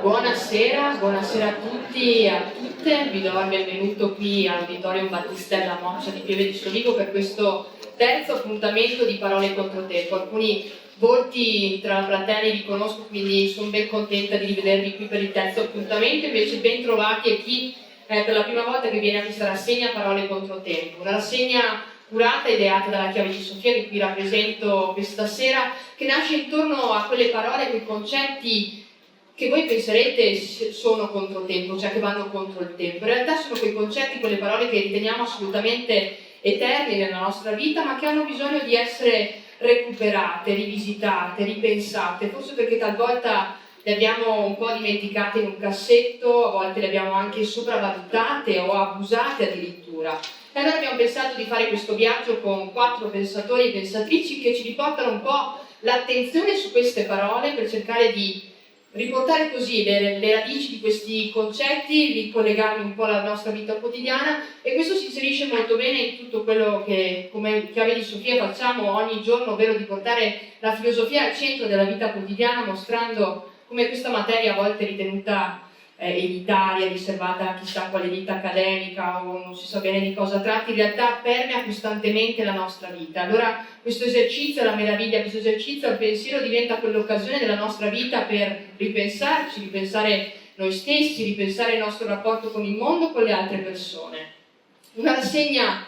Buonasera a tutti e a tutte, vi do il benvenuto qui all'Auditorium Battistella Moccia di Pieve di Soligo per questo terzo appuntamento di Parole Controtempo. Alcuni volti tra fratelli li conosco, quindi sono ben contenta di rivedervi qui per il terzo appuntamento. Invece ben trovati a chi per la prima volta che viene a questa rassegna Parole Controtempo, una rassegna curata e ideata dalla Chiave di Sofia che qui rappresento questa sera, che nasce intorno a quelle parole, quei concetti che voi penserete sono controtempo, cioè che vanno contro il tempo. In realtà sono quei concetti, quelle parole che riteniamo assolutamente eterni nella nostra vita, ma che hanno bisogno di essere recuperate, rivisitate, ripensate, forse perché talvolta le abbiamo un po' dimenticate in un cassetto, a volte le abbiamo anche sopravvalutate o abusate addirittura. E allora abbiamo pensato di fare questo viaggio con 4 pensatori e pensatrici che ci riportano un po' l'attenzione su queste parole per cercare di riportare così le radici di questi concetti, ricollegarli un po' alla nostra vita quotidiana, e questo si inserisce molto bene in tutto quello che come Chiave di Sofia facciamo ogni giorno, ovvero di portare la filosofia al centro della vita quotidiana, mostrando come questa materia a volte è ritenuta elitaria, riservata a chissà quale vita accademica o non si sa bene di cosa tratti, in realtà permea costantemente la nostra vita. Allora questo esercizio, la meraviglia, questo esercizio al pensiero diventa quell'occasione della nostra vita per ripensarci, ripensare noi stessi, ripensare il nostro rapporto con il mondo, con le altre persone. Una rassegna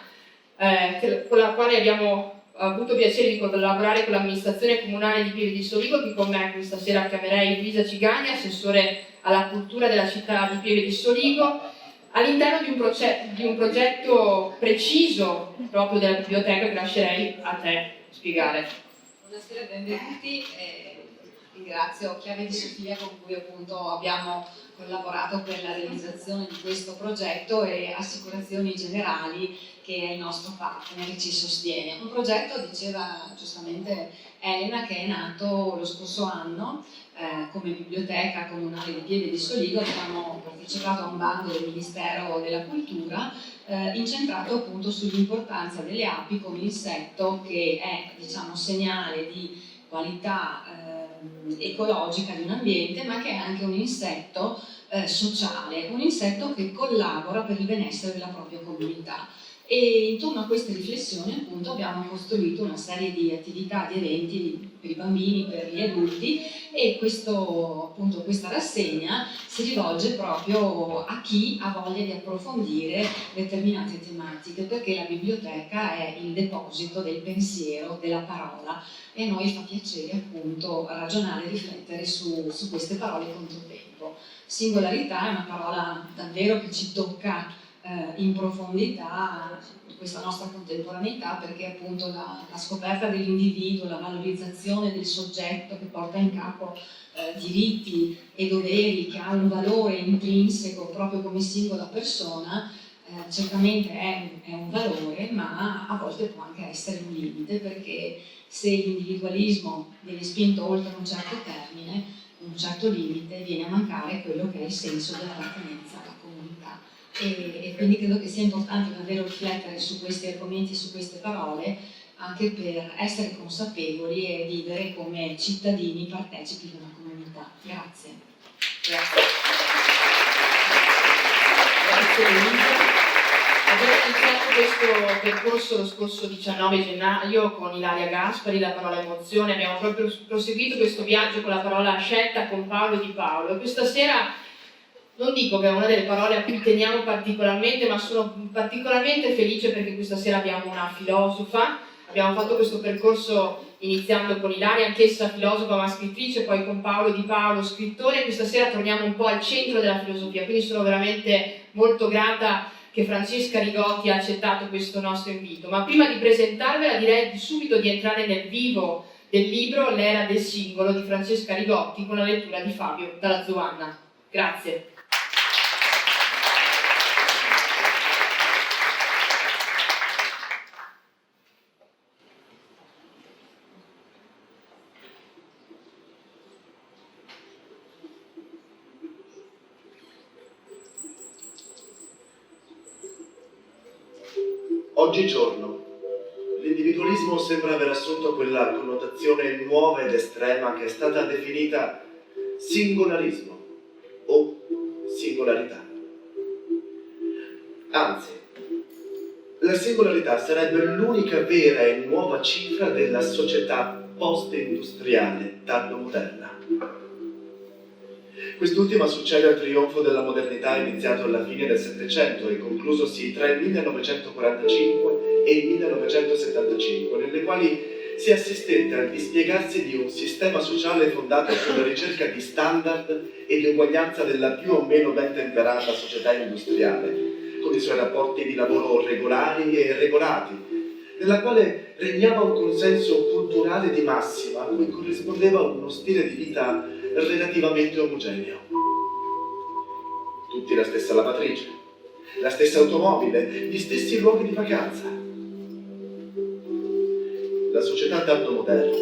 con la quale abbiamo avuto piacere di collaborare con l'amministrazione comunale di Pieve di Soligo. Qui con me questa sera chiamerei Luisa Cigani, assessore alla cultura della città di Pieve di Soligo, all'interno di un progetto preciso proprio della biblioteca che lascerei a te spiegare. Buonasera, benvenuti. Ringrazio Chiave di Sofia con cui appunto abbiamo collaborato per la realizzazione di questo progetto e Assicurazioni Generali, che è il nostro partner e ci sostiene. Un progetto, diceva giustamente Elena, che è nato lo scorso anno come biblioteca comunale di Pieve di Soligo. Abbiamo partecipato a un bando del Ministero della Cultura incentrato appunto sull'importanza delle api come insetto che è, diciamo, segnale di qualità ecologica di un ambiente, ma che è anche un insetto sociale, un insetto che collabora per il benessere della propria comunità. E intorno a queste riflessioni appunto abbiamo costruito una serie di attività, di eventi per i bambini, per gli adulti, e questa rassegna si rivolge proprio a chi ha voglia di approfondire determinate tematiche, perché la biblioteca è il deposito del pensiero, della parola, e a noi fa piacere appunto ragionare e riflettere su queste parole controtempo. Singolarità è una parola davvero che ci tocca in profondità questa nostra contemporaneità, perché appunto la scoperta dell'individuo, la valorizzazione del soggetto che porta in capo diritti e doveri, che ha un valore intrinseco proprio come singola persona, certamente è un valore, ma a volte può anche essere un limite, perché se l'individualismo viene spinto oltre un certo termine, un certo limite, viene a mancare quello che è il senso dell'appartenenza alla comunità. E quindi credo che sia importante davvero riflettere su questi argomenti, su queste parole, anche per essere consapevoli e vivere come cittadini partecipi di una comunità. Grazie. Grazie Luisa. Abbiamo iniziato questo percorso lo scorso 19 gennaio con Ilaria Gaspari, la parola emozione. Abbiamo proprio proseguito questo viaggio con la parola scelta con Paolo Di Paolo, e questa sera non dico che è una delle parole a cui teniamo particolarmente, ma sono particolarmente felice perché questa sera abbiamo una filosofa. Abbiamo fatto questo percorso iniziando con Ilaria, anch'essa filosofa ma scrittrice, poi con Paolo Di Paolo, scrittore, e questa sera torniamo un po' al centro della filosofia, quindi sono veramente molto grata che Francesca Rigotti ha accettato questo nostro invito. Ma prima di presentarvela direi subito di entrare nel vivo del libro L'era del singolo di Francesca Rigotti, con la lettura di Fabio Dalla Zuanna. Grazie. Oggigiorno l'individualismo sembra aver assunto quella connotazione nuova ed estrema che è stata definita singolarismo o singolarità. Anzi, la singolarità sarebbe l'unica vera e nuova cifra della società post-industriale tardo-moderna. Quest'ultima succede al trionfo della modernità iniziato alla fine del Settecento e conclusosi tra il 1945 e il 1975, nelle quali si assistette al dispiegarsi di un sistema sociale fondato sulla ricerca di standard e di uguaglianza della più o meno ben temperata società industriale, con i suoi rapporti di lavoro regolari e regolati, nella quale regnava un consenso culturale di massima a cui corrispondeva uno stile di vita relativamente omogeneo. Tutti la stessa lavatrice, la stessa automobile, gli stessi luoghi di vacanza. La società tardo-moderna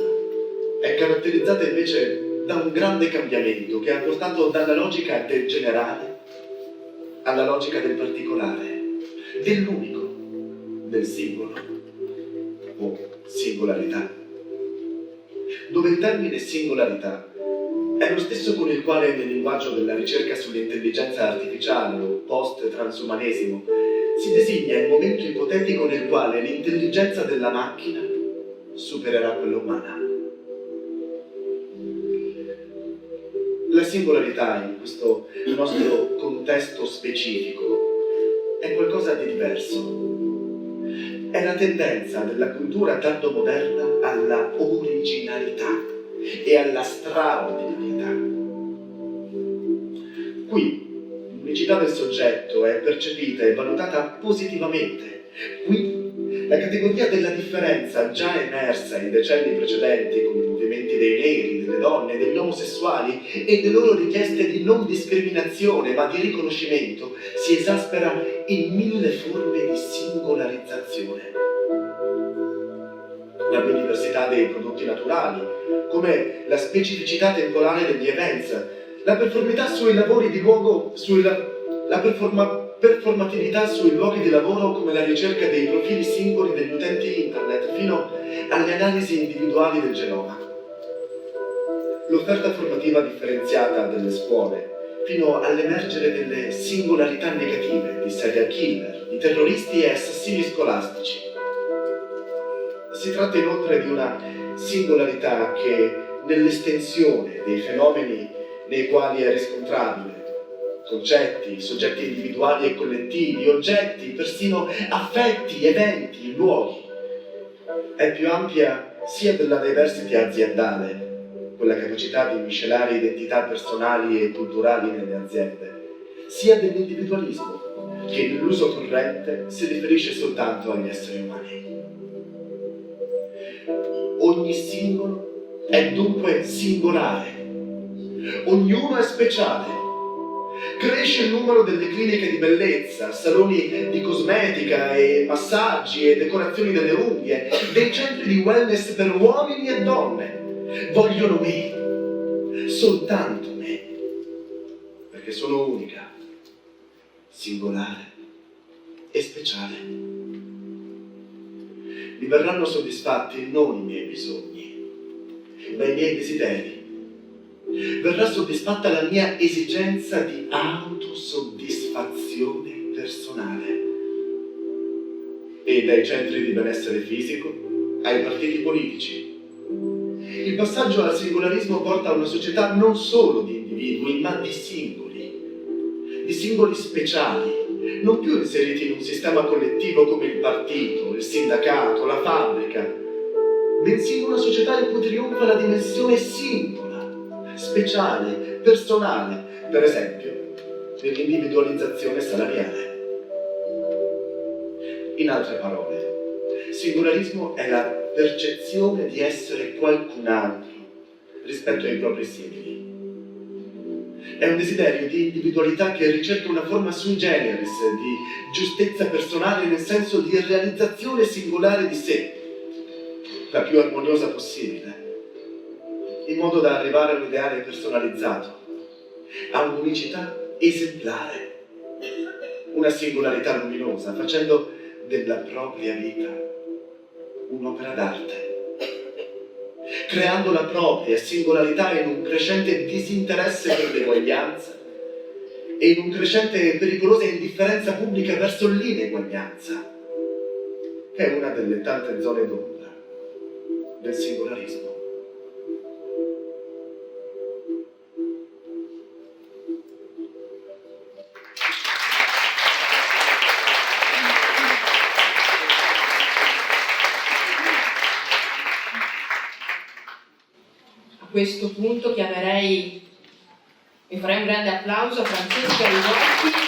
è caratterizzata invece da un grande cambiamento che ha portato dalla logica del generale alla logica del particolare, dell'unico, del singolo o singolarità, dove il termine singolarità è lo stesso con il quale nel linguaggio della ricerca sull'intelligenza artificiale o post-transumanesimo si designa il momento ipotetico nel quale l'intelligenza della macchina supererà quella umana. La singolarità in questo nostro contesto specifico è qualcosa di diverso. È la tendenza della cultura tardo-moderna alla originalità e alla straordinarietà. Qui l'unicità del soggetto è percepita e valutata positivamente. Qui la categoria della differenza, già emersa in decenni precedenti con i movimenti dei neri, delle donne, degli omosessuali e le loro richieste di non discriminazione ma di riconoscimento, si esaspera in 1000 forme di singolarizzazione. La biodiversità dei prodotti naturali, come la specificità temporale degli events, la performatività sui lavori di luogo, performatività sui luoghi di lavoro, come la ricerca dei profili singoli degli utenti internet, fino alle analisi individuali del genoma. L'offerta formativa differenziata delle scuole, fino all'emergere delle singolarità negative di serial killer, di terroristi e assassini scolastici. Si tratta inoltre di una singolarità che, nell'estensione dei fenomeni nei quali è riscontrabile, concetti, soggetti individuali e collettivi, oggetti, persino affetti, eventi, luoghi, è più ampia sia della diversity aziendale, quella capacità di miscelare identità personali e culturali nelle aziende, sia dell'individualismo, che nell'uso corrente si riferisce soltanto agli esseri umani. Ogni singolo è dunque singolare, ognuno è speciale. Cresce il numero delle cliniche di bellezza, saloni di cosmetica e massaggi e decorazioni delle unghie, dei centri di wellness per uomini e donne. Vogliono me, soltanto me, perché sono unica, singolare e speciale. Mi verranno soddisfatti non i miei bisogni, ma i miei desideri. Verrà soddisfatta la mia esigenza di autosoddisfazione personale. E dai centri di benessere fisico ai partiti politici. Il passaggio al singolarismo porta a una società non solo di individui, ma di singoli speciali, non più inseriti in un sistema collettivo come il partito, il sindacato, la fabbrica, bensì in una società in cui trionfa la dimensione singola, speciale, personale, per esempio, dell'individualizzazione salariale. In altre parole, singolarismo è la percezione di essere qualcun altro rispetto ai propri simili. È un desiderio di individualità che ricerca una forma sui generis di giustezza personale nel senso di realizzazione singolare di sé, la più armoniosa possibile, in modo da arrivare a un ideale personalizzato, a un'unicità esemplare, una singolarità luminosa, facendo della propria vita un'opera d'arte, creando la propria singolarità in un crescente disinteresse per l'eguaglianza e in un crescente pericolosa indifferenza pubblica verso l'ineguaglianza, che è una delle tante zone d'ombra del singolarismo. A questo punto chiamerei e farei un grande applauso a Francesca Rigotti.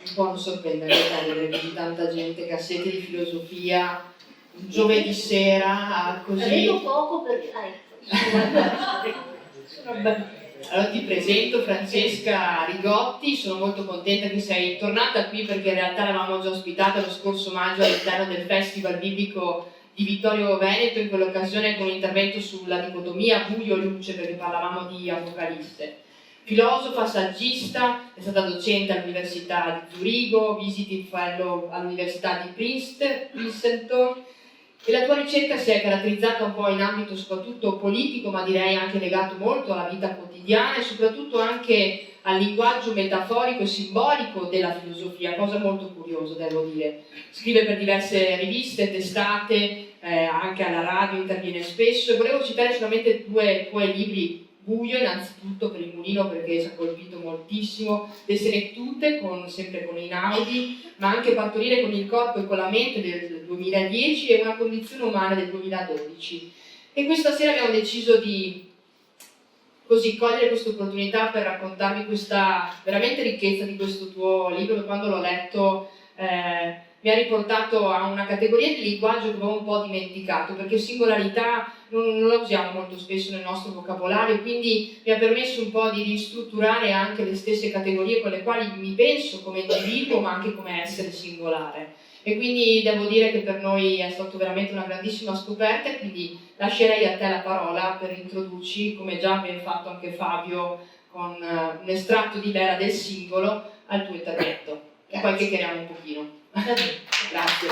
Un po' non sorprendere vedere così tanta gente che ha sete di filosofia un giovedì sera così. Vedo poco perché Allora ti presento Francesca Rigotti, sono molto contenta che sei tornata qui perché in realtà l'avevamo già ospitata lo scorso maggio all'interno del Festival Biblico di Vittorio Veneto, in quell'occasione con un intervento sulla dicotomia buio-luce perché parlavamo di Apocalisse. Filosofa, saggista, è stata docente all'Università di Zurigo, visiting fellow all'Università di Princeton, e la tua ricerca si è caratterizzata un po' in ambito soprattutto politico, ma direi anche legato molto alla vita quotidiana e soprattutto anche al linguaggio metaforico e simbolico della filosofia, cosa molto curiosa devo dire. Scrive per diverse riviste, testate, anche alla radio interviene spesso, e volevo citare solamente due tuoi libri. Buio innanzitutto per il Mulino perché ci ha colpito moltissimo, Le Senectute sempre con Einaudi, ma anche Partorire con il corpo e con la mente del 2010 e Una condizione umana del 2012. E questa sera abbiamo deciso di cogliere questa opportunità per raccontarvi questa veramente ricchezza di questo tuo libro, che quando l'ho letto mi ha riportato a una categoria di linguaggio che avevo un po' dimenticato, perché singolarità non la usiamo molto spesso nel nostro vocabolario, quindi mi ha permesso un po' di ristrutturare anche le stesse categorie con le quali mi penso come individuo ma anche come essere singolare. E quindi devo dire che per noi è stata veramente una grandissima scoperta, e quindi lascerei a te la parola per introdurci, come già ben fatto anche Fabio con un estratto di L'era del singolo, al tuo intervento. E poi chiacchieriamo un pochino. Grazie.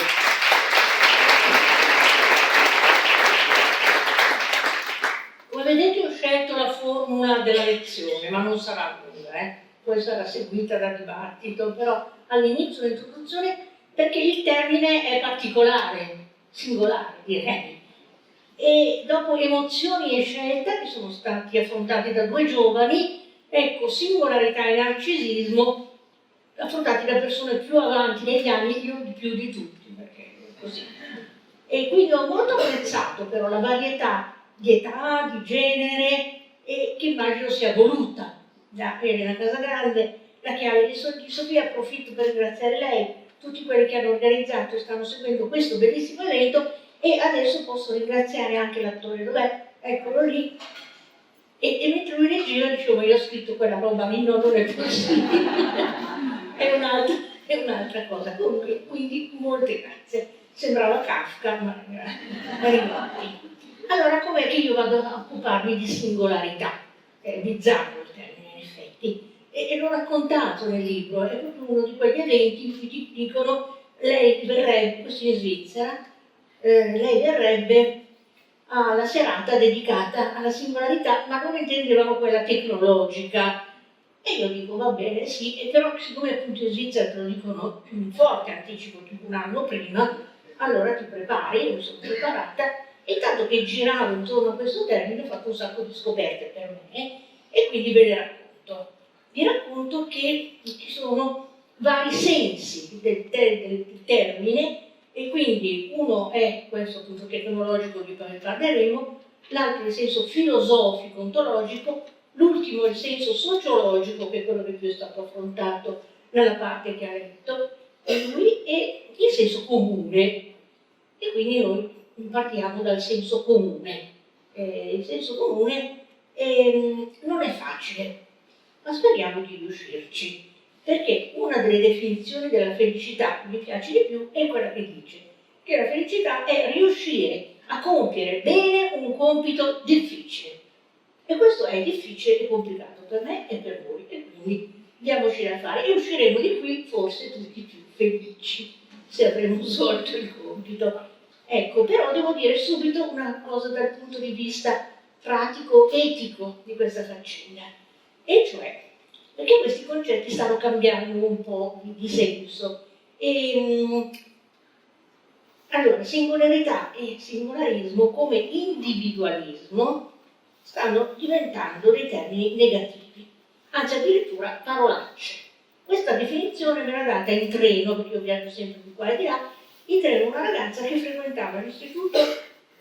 Come vedete ho scelto la formula della lezione, ma non sarà lunga, poi sarà seguita da dibattito, però all'inizio l'introduzione perché il termine è particolare, singolare direi. E dopo emozioni e scelta che sono stati affrontati da due giovani, ecco, singolarità e narcisismo affrontati da persone più avanti negli anni, io di più di tutti, perché è così. E quindi ho molto apprezzato però la varietà di età, di genere, e che immagino sia voluta da Elena Casagrande, la chiave di Sofia. Approfitto per ringraziare lei, tutti quelli che hanno organizzato e stanno seguendo questo bellissimo evento, e adesso posso ringraziare anche l'attore, dov'è? Eccolo lì. E mentre lui leggeva dicevo, io ho scritto quella roba, no, non è possibile. È un'altra cosa. Comunque, quindi molte grazie. Sembrava Kafka, ma Rigotti. Allora, com'è che io vado a occuparmi di singolarità? È bizzarro il termine, in effetti. E l'ho raccontato nel libro, è proprio uno di quegli eventi in cui ti dicono, lei verrebbe, questo in Svizzera, lei verrebbe alla serata dedicata alla singolarità, ma non intendevano quella tecnologica. E io dico, va bene, sì, e però siccome appunto in Svizzera te lo dicono più in forte anticipo, tipo un anno prima, allora ti prepari, io mi sono preparata, e tanto che giravo intorno a questo termine ho fatto un sacco di scoperte per me, e quindi ve le racconto. Vi racconto che ci sono vari sensi del termine, e quindi uno è questo appunto tecnologico di cui parleremo, l'altro è il senso filosofico, ontologico, l'ultimo è il senso sociologico, che è quello che più è stato affrontato nella parte che ha letto, e lui è il senso comune, e quindi noi partiamo dal senso comune. Il senso comune non è facile, ma speriamo di riuscirci, perché una delle definizioni della felicità che mi piace di più è quella che dice che la felicità è riuscire a compiere bene un compito difficile. E questo è difficile e complicato per me e per voi, e quindi diamoci da fare e usciremo di qui forse tutti più felici se avremo svolto il compito. Ecco, però devo dire subito una cosa dal punto di vista pratico-etico di questa faccenda, e cioè perché questi concetti stanno cambiando un po' di senso. Allora, singolarità e singolarismo come individualismo stanno diventando dei termini negativi, anzi addirittura parolacce. Questa definizione me l'ha data in treno, perché io viaggio sempre di qua e di là, in treno una ragazza che frequentava l'istituto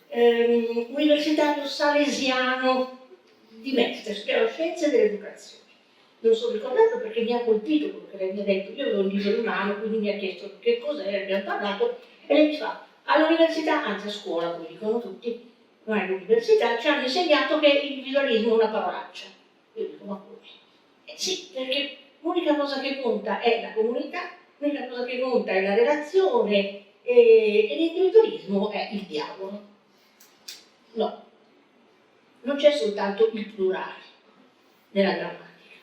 universitario salesiano di Mestre, studiava scienze dell'educazione. Me lo sono ricordato perché mi ha colpito quello che lei mi ha detto. Io avevo un libro in mano, quindi mi ha chiesto che cos'era, abbiamo parlato, e lei mi fa: all'università, anzi a scuola, come dicono tutti, ma all'università ci hanno insegnato che l'individualismo è una parolaccia. Io dico: ma come? Sì, perché l'unica cosa che conta è la comunità, l'unica cosa che conta è la relazione, e l'individualismo è il diavolo. No, non c'è soltanto il plurale nella grammatica,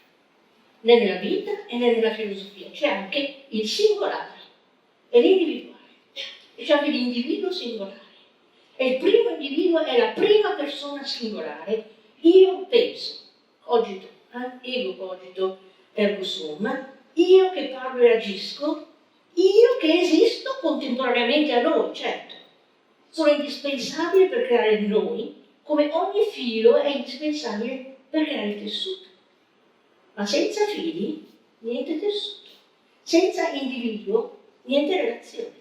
né nella vita e né nella filosofia, c'è anche il singolare e l'individuale, e c'è anche l'individuo singolare. E il primo individuo è la prima persona singolare. Io penso, cogito, ego cogito ergo sum, io che parlo e agisco, io che esisto contemporaneamente a noi, certo. Sono indispensabile per creare il noi, come ogni filo è indispensabile per creare il tessuto. Ma senza fili, niente tessuto. Senza individuo, niente relazione.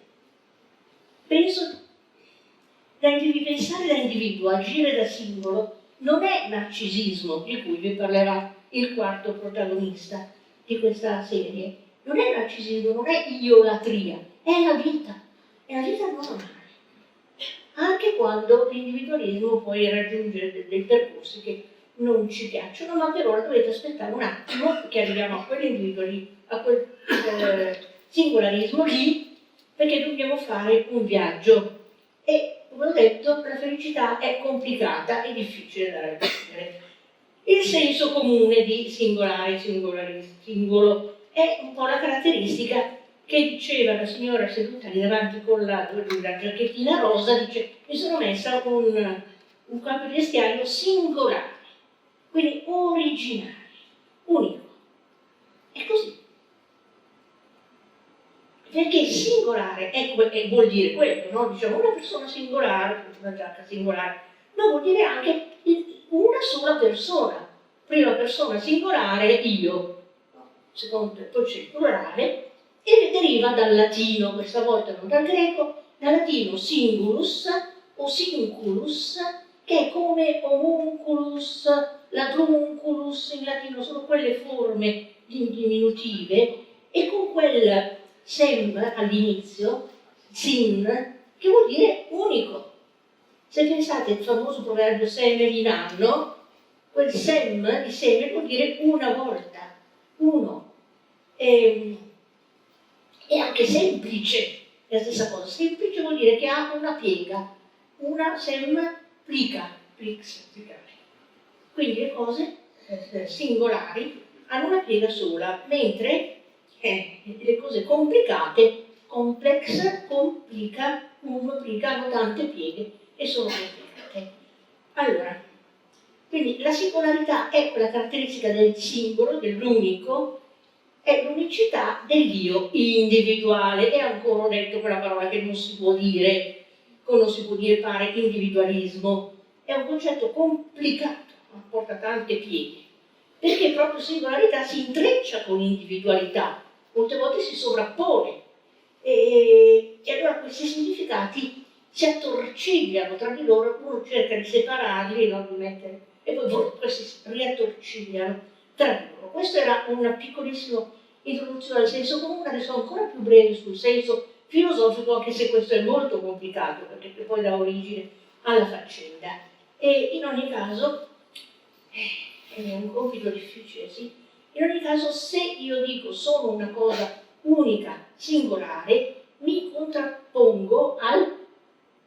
Pensare da individuo, agire da singolo, non è narcisismo, di cui vi parlerà il quarto protagonista di questa serie. Non è narcisismo, non è iolatria, è la vita normale. Anche quando l'individualismo poi raggiunge dei percorsi che non ci piacciono, ma per ora dovete aspettare un attimo che arriviamo a quell'individualismo, a quel singolarismo lì, perché dobbiamo fare un viaggio. E come ho detto, la felicità è complicata e difficile da raggiungere. Il senso comune di singolare, singolo è un po' la caratteristica che diceva la signora seduta lì davanti con la giacchettina rosa, dice: mi sono messa un capo di vestiario singolare, quindi originale, unico. È così. Perché singolare vuol dire quello, no? Diciamo una persona singolare, una giacca singolare, ma vuol dire anche una sola persona. Prima persona singolare, io, secondo, poi c'è il plurale, e deriva dal latino, questa volta non dal greco, dal latino singulus o sinculus, che è come homunculus, ladrunculus in latino, sono quelle forme diminutive, e con quel sem all'inizio, sin, che vuol dire unico. Se pensate al famoso proverbio semel in anno, quel sem di seme vuol dire una volta, uno. È anche semplice, è la stessa cosa. Semplice vuol dire che ha una piega, una sem plica, plix, plicare. Quindi le cose singolari hanno una piega sola, mentre le cose complicate, complex, complica, hanno tante pieghe e sono complicate. Allora, quindi la singolarità è quella caratteristica del singolo, dell'unico, è l'unicità dell'io individuale. E ancora ho detto quella parola che non si può dire, non si può dire pare individualismo, è un concetto complicato, porta tante pieghe, perché proprio singolarità si intreccia con individualità, molte volte si sovrappone, e allora questi significati si attorcigliano tra di loro, uno cerca di separarli, non di mettere, e poi si riattorcigliano tra di loro. Questa era una piccolissima introduzione al senso comune, adesso ancora più breve sul senso filosofico, anche se questo è molto complicato, perché poi dà origine alla faccenda. E in ogni caso, è un compito difficile, sì. In ogni caso, se io dico sono una cosa unica, singolare, mi contrappongo al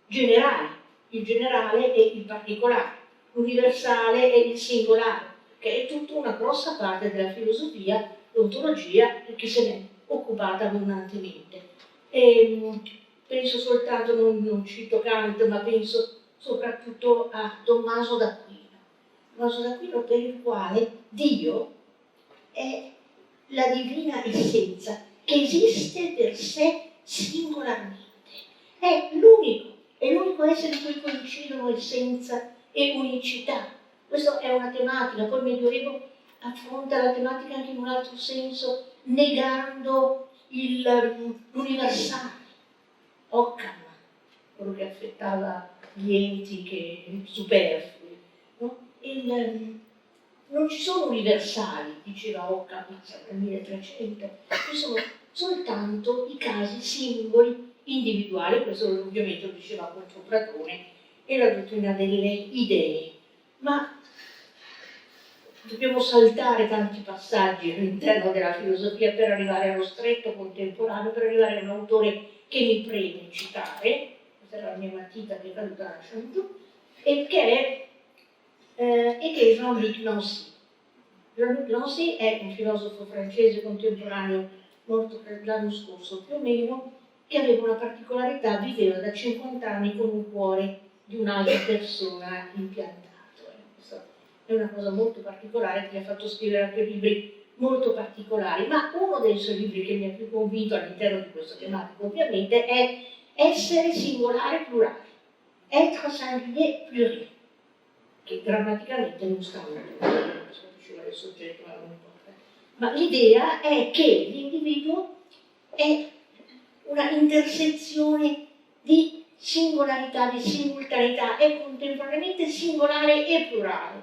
generale, il generale e il particolare. l'universale e il singolare, che è tutta una grossa parte della filosofia, l'ontologia, che se n'è occupata abbondantemente. Penso soltanto, non cito Kant, ma penso soprattutto a Tommaso d'Aquino. Tommaso d'Aquino, per il quale Dio è la divina essenza che esiste per sé singolarmente. È l'unico essere in cui coincidono essenza e unicità. Questa è una tematica, poi il Medioevo affronta la tematica anche in un altro senso, negando l'universale. Occam, quello che affettava gli enti superflui. No? Non ci sono universali, diceva Occam nel 1300, ci sono soltanto i casi singoli, individuali, questo ovviamente lo diceva contro Platone e la dottrina delle idee. Ma dobbiamo saltare tanti passaggi all'interno della filosofia per arrivare allo stretto contemporaneo, per arrivare a un autore che mi preme citare, questa è la mia matita che è caduta lasciando, e che è Jean-Luc Nancy. Jean-Luc Nancy è un filosofo francese contemporaneo morto l'anno scorso più o meno, che aveva una particolarità, viveva da 50 anni con un cuore di un'altra persona impiantato. Questa è una cosa molto particolare che mi ha fatto scrivere anche libri molto particolari, ma uno dei suoi libri che mi ha più convinto all'interno di questa tematica ovviamente è Essere singolare plurale, Être singulier pluriel, che grammaticamente non sta molto bene, diceva del soggetto, ma non importa. Ma l'idea è che l'individuo è una intersezione di singolarità, di simultaneità, è contemporaneamente singolare e plurale.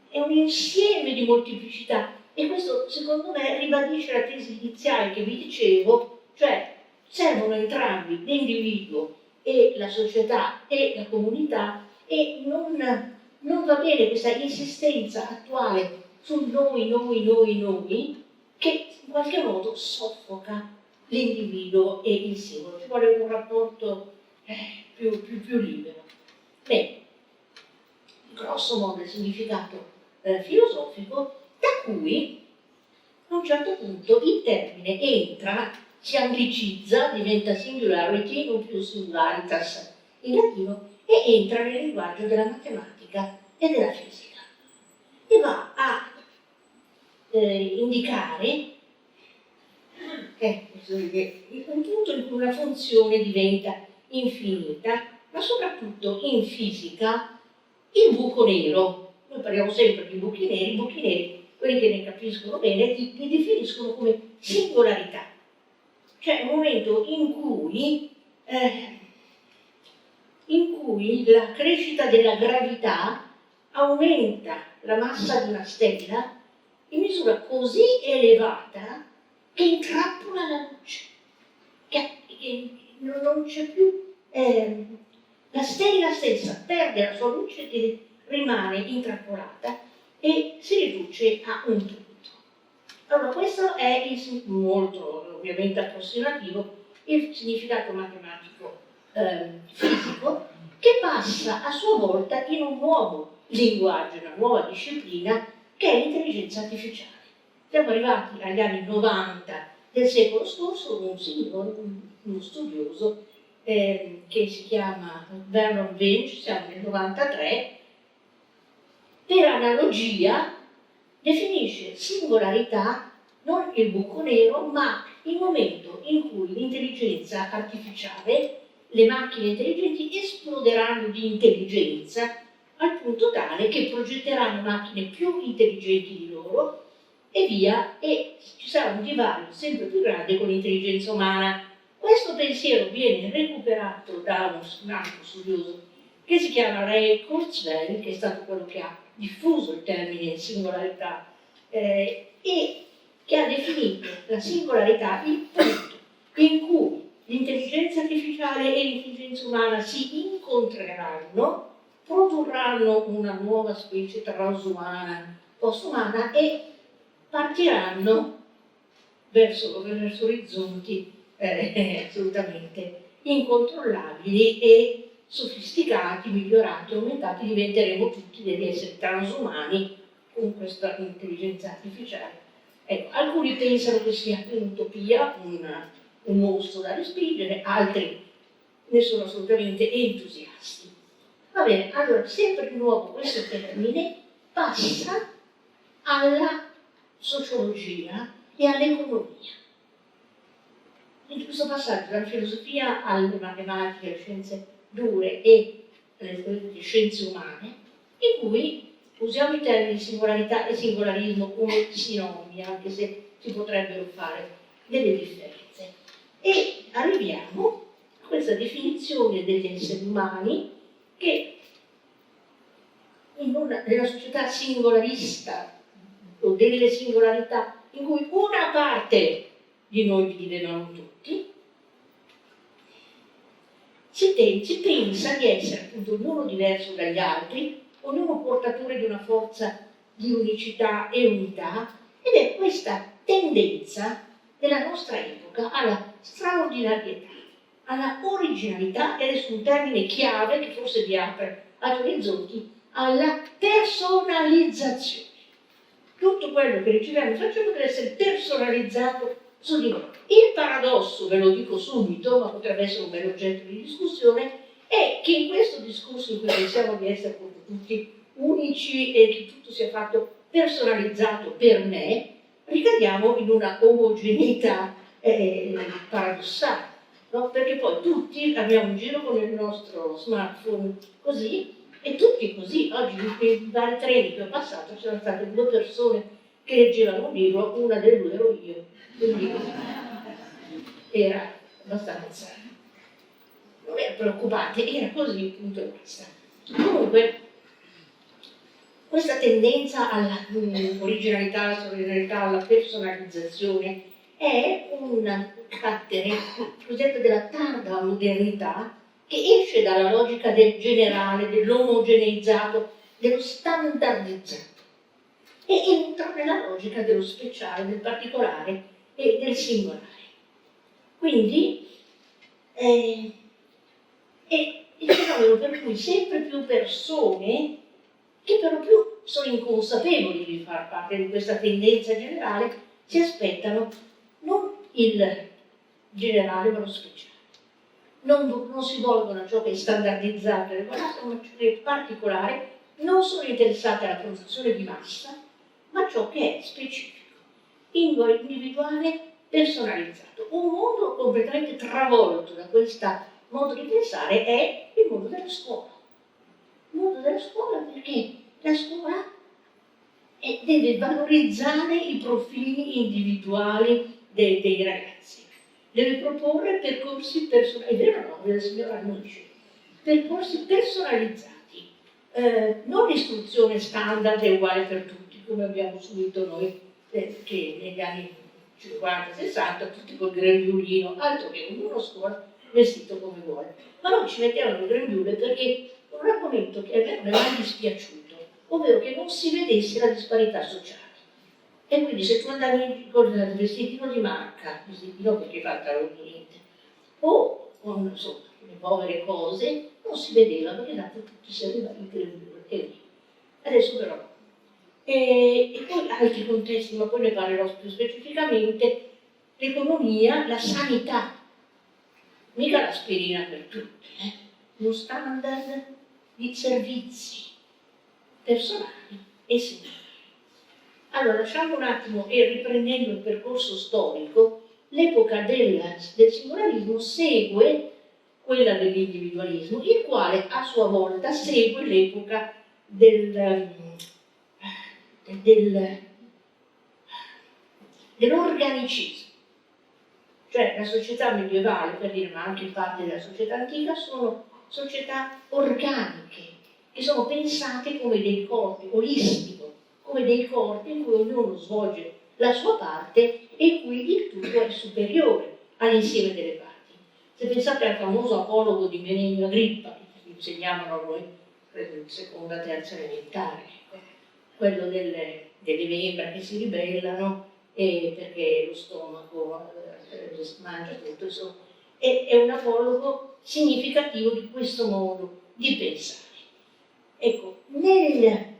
È un insieme di molteplicità e questo secondo me ribadisce la tesi iniziale che vi dicevo, cioè servono entrambi, l'individuo e la società e la comunità, e non va bene questa insistenza attuale sul noi, che in qualche modo soffoca l'individuo e il singolo. Ci vuole un rapporto più libero. Bene, grosso modo il significato filosofico, da cui a un certo punto il termine entra, si anglicizza, diventa singularity, non più singularitas in latino, e entra nel linguaggio della matematica e della fisica e va a indicare un punto in cui una funzione diventa infinita, ma soprattutto in fisica il buco nero. Noi parliamo sempre di buchi neri, quelli che ne capiscono bene li definiscono come singolarità, cioè un momento in cui la crescita della gravità aumenta la massa di una stella in misura così elevata che intrappola la luce, che non c'è più, la stella stessa perde la sua luce e rimane intrappolata e si riduce a un punto. Allora questo è molto ovviamente approssimativo il significato matematico fisico, che passa a sua volta in un nuovo linguaggio, una nuova disciplina che è l'intelligenza artificiale. Siamo arrivati agli anni 90 del secolo scorso, un signore, uno studioso che si chiama Vernon Winch, siamo nel 93, per analogia definisce singolarità non il buco nero, ma il momento in cui l'intelligenza artificiale, le macchine intelligenti esploderanno di intelligenza al punto tale che progetteranno macchine più intelligenti di loro e via, e ci sarà un divario sempre più grande con l'intelligenza umana. Questo pensiero viene recuperato da un altro studioso che si chiama Ray Kurzweil, che è stato quello che ha diffuso il termine singolarità e che ha definito la singolarità il punto in cui l'intelligenza artificiale e l'intelligenza umana si incontreranno, produrranno una nuova specie transumana, postumana, e partiranno verso orizzonti assolutamente incontrollabili e sofisticati, migliorati, aumentati, diventeremo tutti degli esseri transumani con questa intelligenza artificiale. Ecco, alcuni pensano che sia un'utopia, un mostro da respingere, altri ne sono assolutamente entusiasti. Va bene, allora sempre di nuovo questo termine passa alla sociologia e all'economia. In questo passaggio dalla filosofia alle matematiche, alle scienze dure e alle scienze umane, in cui usiamo i termini singolarità e singolarismo come sinonimi, anche se si potrebbero fare delle differenze. E arriviamo a questa definizione degli esseri umani che nella società singolarista o delle singolarità in cui una parte di noi vive ma non tutti, si pensa di essere appunto ognuno diverso dagli altri, ognuno portatore di una forza di unicità e unità, ed è questa tendenza della nostra epoca alla straordinarietà, alla originalità, ed è un termine chiave che forse vi apre altri orizzonti, alla personalizzazione. Tutto quello che riceviamo e facciamo deve essere personalizzato su di noi. Il paradosso, ve lo dico subito, ma potrebbe essere un bel oggetto di discussione, è che in questo discorso in cui pensiamo di essere tutti unici e che tutto sia fatto personalizzato per me, ricadiamo in una omogeneità paradossale, no? Perché poi tutti abbiamo in giro con il nostro smartphone così, e tutti così. Oggi nei vari treni che ho passato c'erano state 2 persone che leggevano un libro, una delle 2 ero io, quindi era abbastanza, non era preoccupante, era così, punto e basta. Comunque, questa tendenza all'originalità, alla solidarietà, alla personalizzazione è un carattere cosiddetto della tarda modernità, che esce dalla logica del generale, dell'omogeneizzato, dello standardizzato e entra nella logica dello speciale, del particolare e del singolare. Quindi è il fenomeno per cui sempre più persone, che per lo più sono inconsapevoli di far parte di questa tendenza generale, si aspettano non il generale ma lo speciale. Non si volgono a ciò che è standardizzato e regolato, ma ciò che è particolare, non sono interessati alla produzione di massa, ma ciò che è specifico, individuale, personalizzato. Un mondo completamente travolto da questo modo di pensare è il mondo della scuola. Il mondo della scuola, perché la scuola deve valorizzare i profili individuali dei ragazzi. Deve proporre percorsi personalizzati, è vero o no, della signora Amici, percorsi personalizzati, non l'istruzione standard e uguale per tutti, come abbiamo subito noi, che negli anni 50-60, tutti col grembiulino, altro che ognuno a scuola vestito come vuole. Ma noi ci mettiamo il grembiule perché un argomento che a me non è mai dispiaciuto, ovvero che non si vedesse la disparità sociale. E quindi se tu andavi con il vestitino di marca, vestitino perché pantaloni niente, o con insomma, le povere cose, non si vedeva perché tanto tutti si arrivava in grembiule e lì. Adesso però. E poi altri contesti, ma poi ne parlerò più specificamente, l'economia, la sanità, mica l'aspirina per tutti, lo standard di servizi personali e simili. Allora, lasciamo un attimo e riprendendo il percorso storico, l'epoca del singolarismo segue quella dell'individualismo, il quale a sua volta segue l'epoca dell'organicismo. Cioè la società medievale, per dire, ma anche parte della società antica, sono società organiche, che sono pensate come dei corpi, olistico, come dei corpi in cui ognuno svolge la sua parte e in cui il tutto è superiore all'insieme delle parti. Se pensate al famoso apologo di Menegno Agrippa, che insegnavano a noi, credo in seconda, terza elementare, quello delle membra che si ribellano perché lo stomaco mangia tutto, insomma. è un apologo significativo di questo modo di pensare. Ecco, nella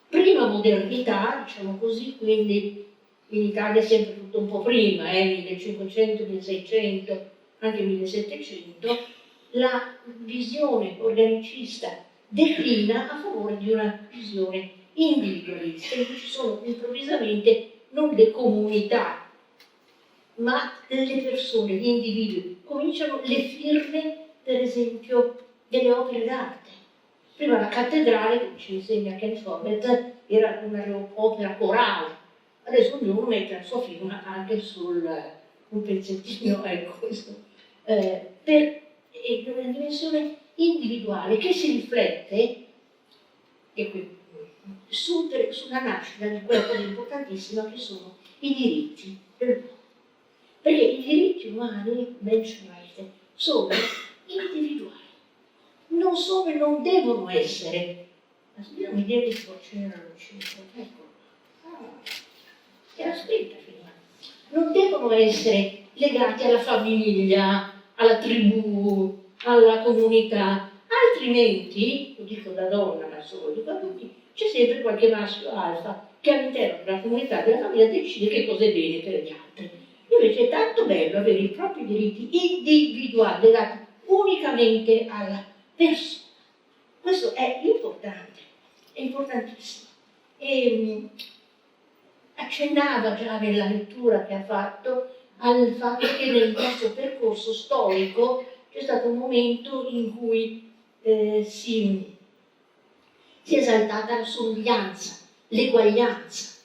prima modernità, diciamo così, quindi in Italia sempre tutto un po' prima, 1500, 1600, anche 1700, la visione organicista declina a favore di una visione individualista, in cui ci sono improvvisamente non le comunità, ma le persone, gli individui. Cominciano le firme, per esempio, delle opere d'arte. Prima la cattedrale, come ci insegna Ken Follett, era un'opera corale, adesso ognuno mette la sua firma anche su un pezzettino, ecco questo, per una dimensione individuale che si riflette sulla nascita di quella cosa importantissima che sono i diritti dell'uomo. Perché i diritti umani, Menschenrechte, sono individuali, non sono e non devono essere. Ma dobbiamo vedere che qua c'era l'uscita, ecco. Era scritta prima. Non devono essere legati alla famiglia, alla tribù, alla comunità, altrimenti, lo dico da donna, ma solo dico a tutti, c'è sempre qualche maschio alfa che all'interno della comunità della famiglia decide che cosa è bene per gli altri. Invece è tanto bello avere i propri diritti individuali legati unicamente alla persona. Questo è importante, è importantissimo. E accennava già nella lettura che ha fatto al fatto che nel nostro percorso storico c'è stato un momento in cui si è esaltata la somiglianza, l'eguaglianza,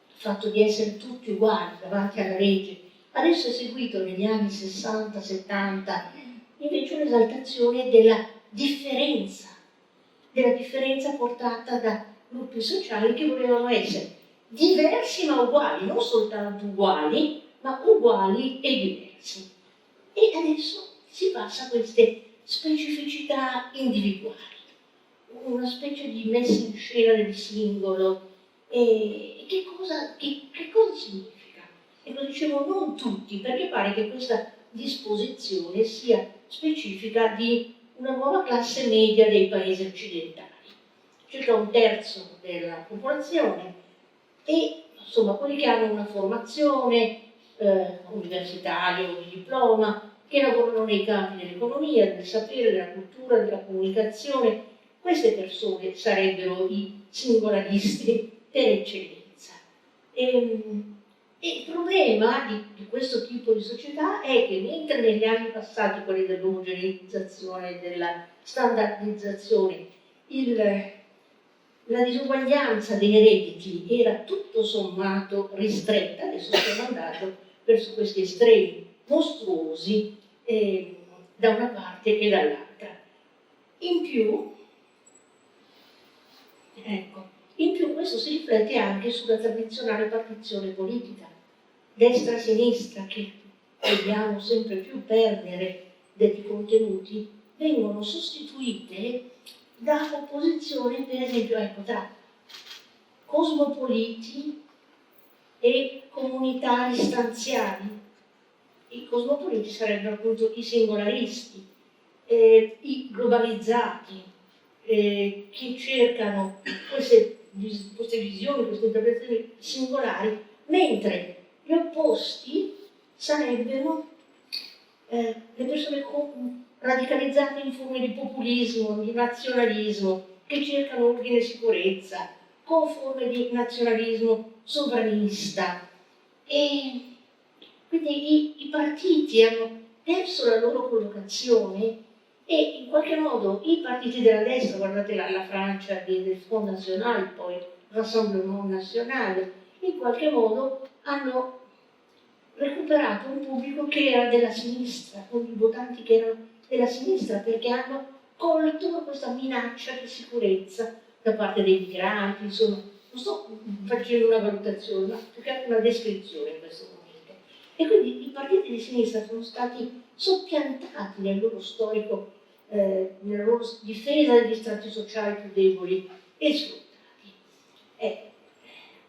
il fatto di essere tutti uguali davanti alla legge. Adesso è seguito negli anni 60-70 invece un'esaltazione della differenza portata da gruppi sociali che volevano essere diversi ma uguali, non soltanto uguali, ma uguali e diversi. E adesso si passa a queste specificità individuali, una specie di messa in scena del singolo. E che cosa significa? E lo dicevo non tutti, perché pare che questa disposizione sia specifica di una nuova classe media dei paesi occidentali, circa un terzo della popolazione, e insomma quelli che hanno una formazione universitaria o di diploma, che lavorano nei campi dell'economia, del sapere, della cultura, della comunicazione. Queste persone sarebbero i singolaristi per eccellenza. E il problema di questo tipo di società è che mentre negli anni passati, quelli dell'omogeneizzazione e della standardizzazione, la disuguaglianza dei redditi era tutto sommato ristretta, adesso stiamo andando verso questi estremi mostruosi da una parte e dall'altra. In più questo si riflette anche sulla tradizionale partizione politica, destra-sinistra, che vediamo sempre più perdere dei contenuti, vengono sostituite da opposizioni, per esempio, tra cosmopoliti e comunitari stanziali. I cosmopoliti sarebbero appunto i singolaristi, i globalizzati, che cercano queste visioni, queste interpretazioni singolari, mentre gli opposti sarebbero le persone radicalizzate in forme di populismo, di nazionalismo, che cercano ordine e sicurezza, con forme di nazionalismo sovranista. E quindi i partiti hanno perso la loro collocazione e in qualche modo i partiti della destra, guardate la Francia del Front National, poi Rassemblement National, in qualche modo hanno recuperato un pubblico che era della sinistra, con i votanti che erano della sinistra, perché hanno colto questa minaccia di sicurezza da parte dei migranti, insomma, non sto facendo una valutazione, ma più che altro una descrizione in questo momento. E quindi i partiti di sinistra sono stati soppiantati nel loro storico, nella loro difesa degli strati sociali più deboli e sfruttati.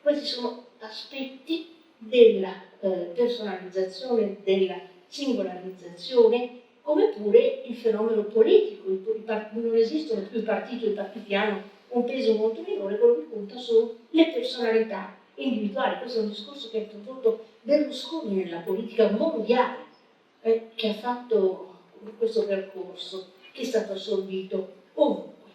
Questi sono aspetti della personalizzazione, della singolarizzazione, come pure il fenomeno politico. Non esistono più i partiti hanno un peso molto minore, quello che conta sono le personalità individuali. Questo è un discorso che ha introdotto Berlusconi nella politica mondiale, che ha fatto questo percorso, che è stato assorbito ovunque.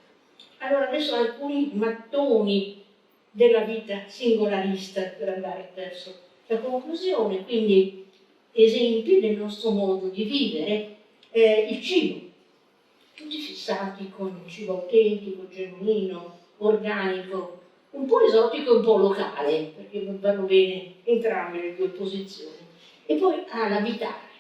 Allora adesso alcuni mattoni della vita singolarista per andare verso la conclusione, quindi esempi del nostro modo di vivere. Il cibo, tutti fissati con il cibo autentico, genuino, organico, un po' esotico e un po' locale, perché vanno bene entrambe le due posizioni. E poi l'abitare.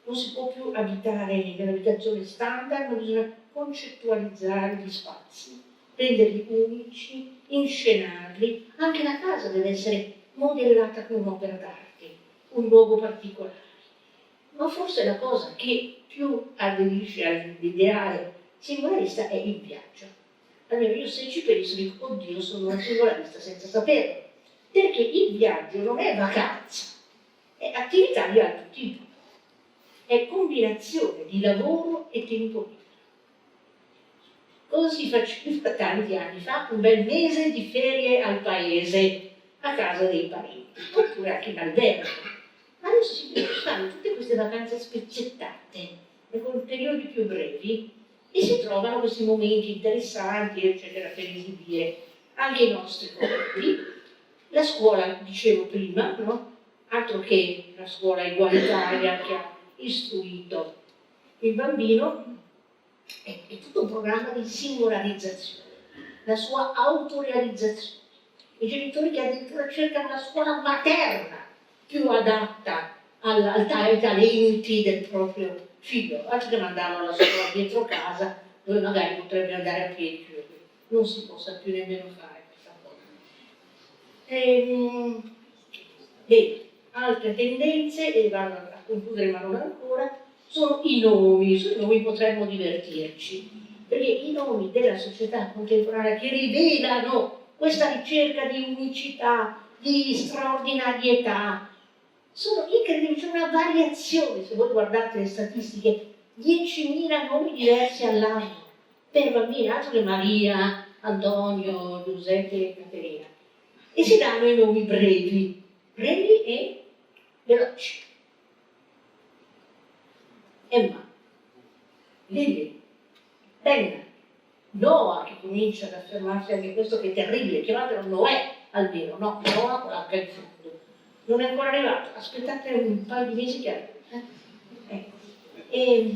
Non si può più abitare nell'abitazione standard, ma bisogna concettualizzare gli spazi, renderli unici, inscenarli. Anche la casa deve essere modellata come un'opera d'arte, un luogo particolare. Ma forse la cosa che più aderisce all'ideale singolarista è il viaggio. Almeno io se ci penso dico, oddio, sono una singolarista senza saperlo. Perché il viaggio non è vacanza, è attività di altro tipo. È combinazione di lavoro e tempo libero. Cosa si faceva tanti anni fa? Un bel mese di ferie al paese, a casa dei parenti, oppure anche in albergo. Adesso si fanno tutte queste vacanze spezzettate, con periodi più brevi, e si trovano questi momenti interessanti, eccetera, per esibire anche i nostri corpi. La scuola, dicevo prima, no? Altro che la scuola egualitaria che ha istruito il bambino, è tutto un programma di singolarizzazione, la sua autorealizzazione. I genitori che addirittura cercano la scuola materna più adatta ai talenti del proprio figlio, altro che mandarlo alla scuola dietro casa, dove magari potrebbe andare a piedi, non si possa più nemmeno fare questa cosa. Bene, altre tendenze, e vado a concludere ma non ancora, sono i nomi. Sui nomi potremmo divertirci, perché i nomi della società contemporanea che rivelano questa ricerca di unicità, di straordinarietà, sono incredibili, c'è una variazione, se voi guardate le statistiche, 10.000 nomi diversi all'anno, per bambini, altro che Maria, Antonio, Giuseppe e Caterina. E si danno i nomi brevi e veloci. Emma, Lily, Benna, Noah, che comincia ad affermarsi anche questo che è terribile, chiamatelo Noè almeno, no, Noah con l'H in fondo. Non è ancora arrivato, aspettate un paio di mesi che arriva. Ecco. E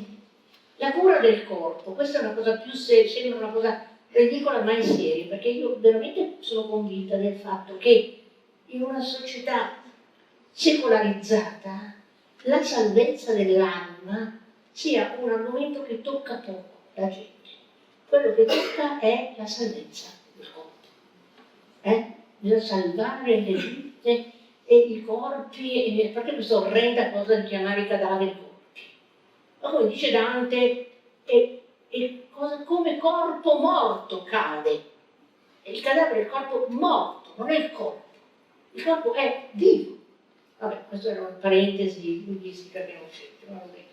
la cura del corpo, questa è una cosa più seria, sembra una cosa ridicola ma è seria, perché io veramente sono convinta del fatto che in una società secolarizzata la salvezza dell'anima sia un argomento che tocca poco la gente. Quello che tocca è la salvezza del corpo. Bisogna salvare le vite e i corpi, a parte questa orrenda cosa di chiamare i cadaveri corpi. Ma come dice Dante, come corpo morto cade. E il cadavere è il corpo morto, non è il corpo. Il corpo è vivo. Vabbè, questa era una parentesi linguistica che non c'entra, non l'ho detto.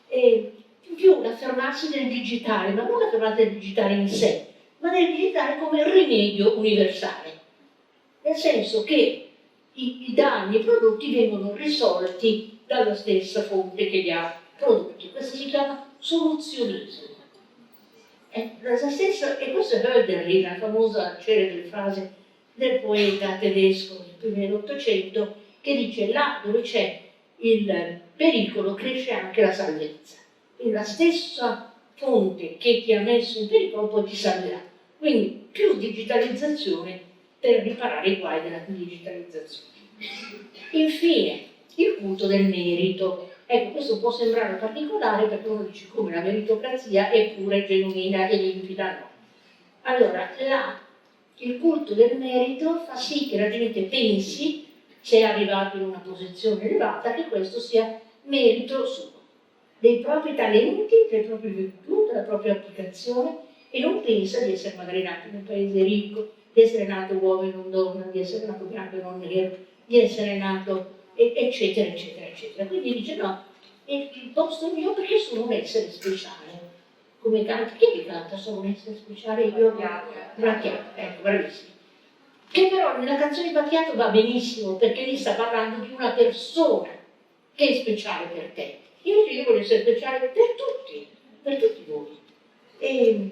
E in più l'affermarsi del digitale, ma non l'affermarsi del digitale in sé, ma del digitale come rimedio universale. Nel senso che i danni prodotti vengono risolti dalla stessa fonte che li ha prodotti. Questo si chiama soluzionismo. E questo è Hölderlin, la famosa celebre frase del poeta tedesco del primo dell'Ottocento, che dice: là dove c'è il pericolo cresce anche la salvezza. Quindi la stessa fonte che ti ha messo in pericolo poi ti salverà. Quindi più digitalizzazione per riparare i guai della digitalizzazione. Infine, il culto del merito. Ecco, questo può sembrare particolare perché uno dice come la meritocrazia è pure genuina e limpida, no. Allora, il culto del merito fa sì che la gente pensi, se è arrivato in una posizione elevata, che questo sia merito suo, dei propri talenti, delle proprie virtù, della propria applicazione, e non pensa di essere magari nato in un paese ricco, di essere nato uomo e non donna, di essere nato bianco e non nero, di essere nato eccetera, eccetera, eccetera. Quindi dice no, e il posto è mio perché sono un essere speciale. Come canta, chi mi canta sono un essere speciale? Io Battiato, ecco, bravissimo. Che però nella canzone di Battiato va benissimo perché lì sta parlando di una persona che è speciale per te. Io voglio essere speciale per tutti voi. E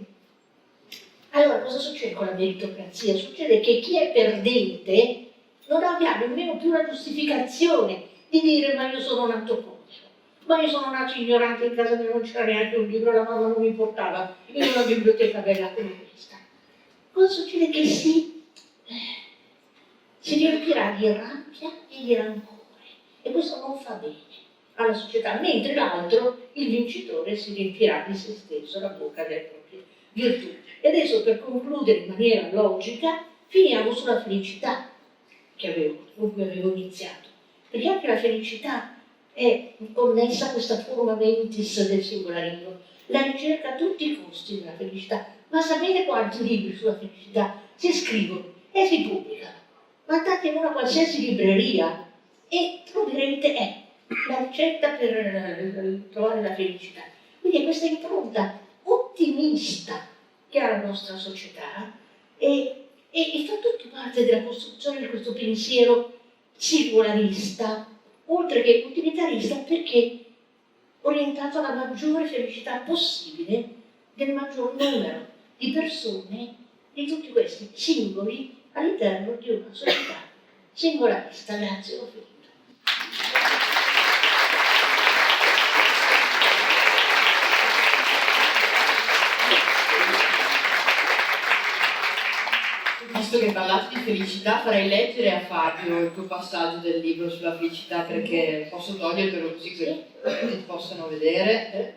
allora cosa succede con la meritocrazia? Succede che chi è perdente non avrà nemmeno più la giustificazione di dire ma io sono nato povero, ma io sono nato ignorante, in casa mia non c'era neanche un libro, la mamma non mi portava in una biblioteca bella come questa. Cosa succede? Che si riempirà di rabbia e di rancore e questo non fa bene alla società, mentre l'altro, il vincitore, si riempirà di se stesso la bocca delle proprie virtù. E adesso per concludere in maniera logica finiamo sulla felicità con cui avevo iniziato, perché anche la felicità è connessa a questa forma mentis del singolarismo, la ricerca a tutti i costi della felicità. Ma sapete quanti libri sulla felicità si scrivono e si pubblicano? Andate in una qualsiasi libreria e troverete la ricetta per trovare la felicità. Quindi è questa impronta ottimista che ha la nostra società e fa tutto parte della costruzione di questo pensiero singolarista, oltre che utilitarista, perché orientato alla maggiore felicità possibile del maggior numero di persone, di tutti questi singoli all'interno di una società singolarista. Grazie, ho finito. Visto che hai parlato di felicità, farei leggere a Fabio il tuo passaggio del libro sulla felicità, perché posso togliertelo così che tutti possano vedere.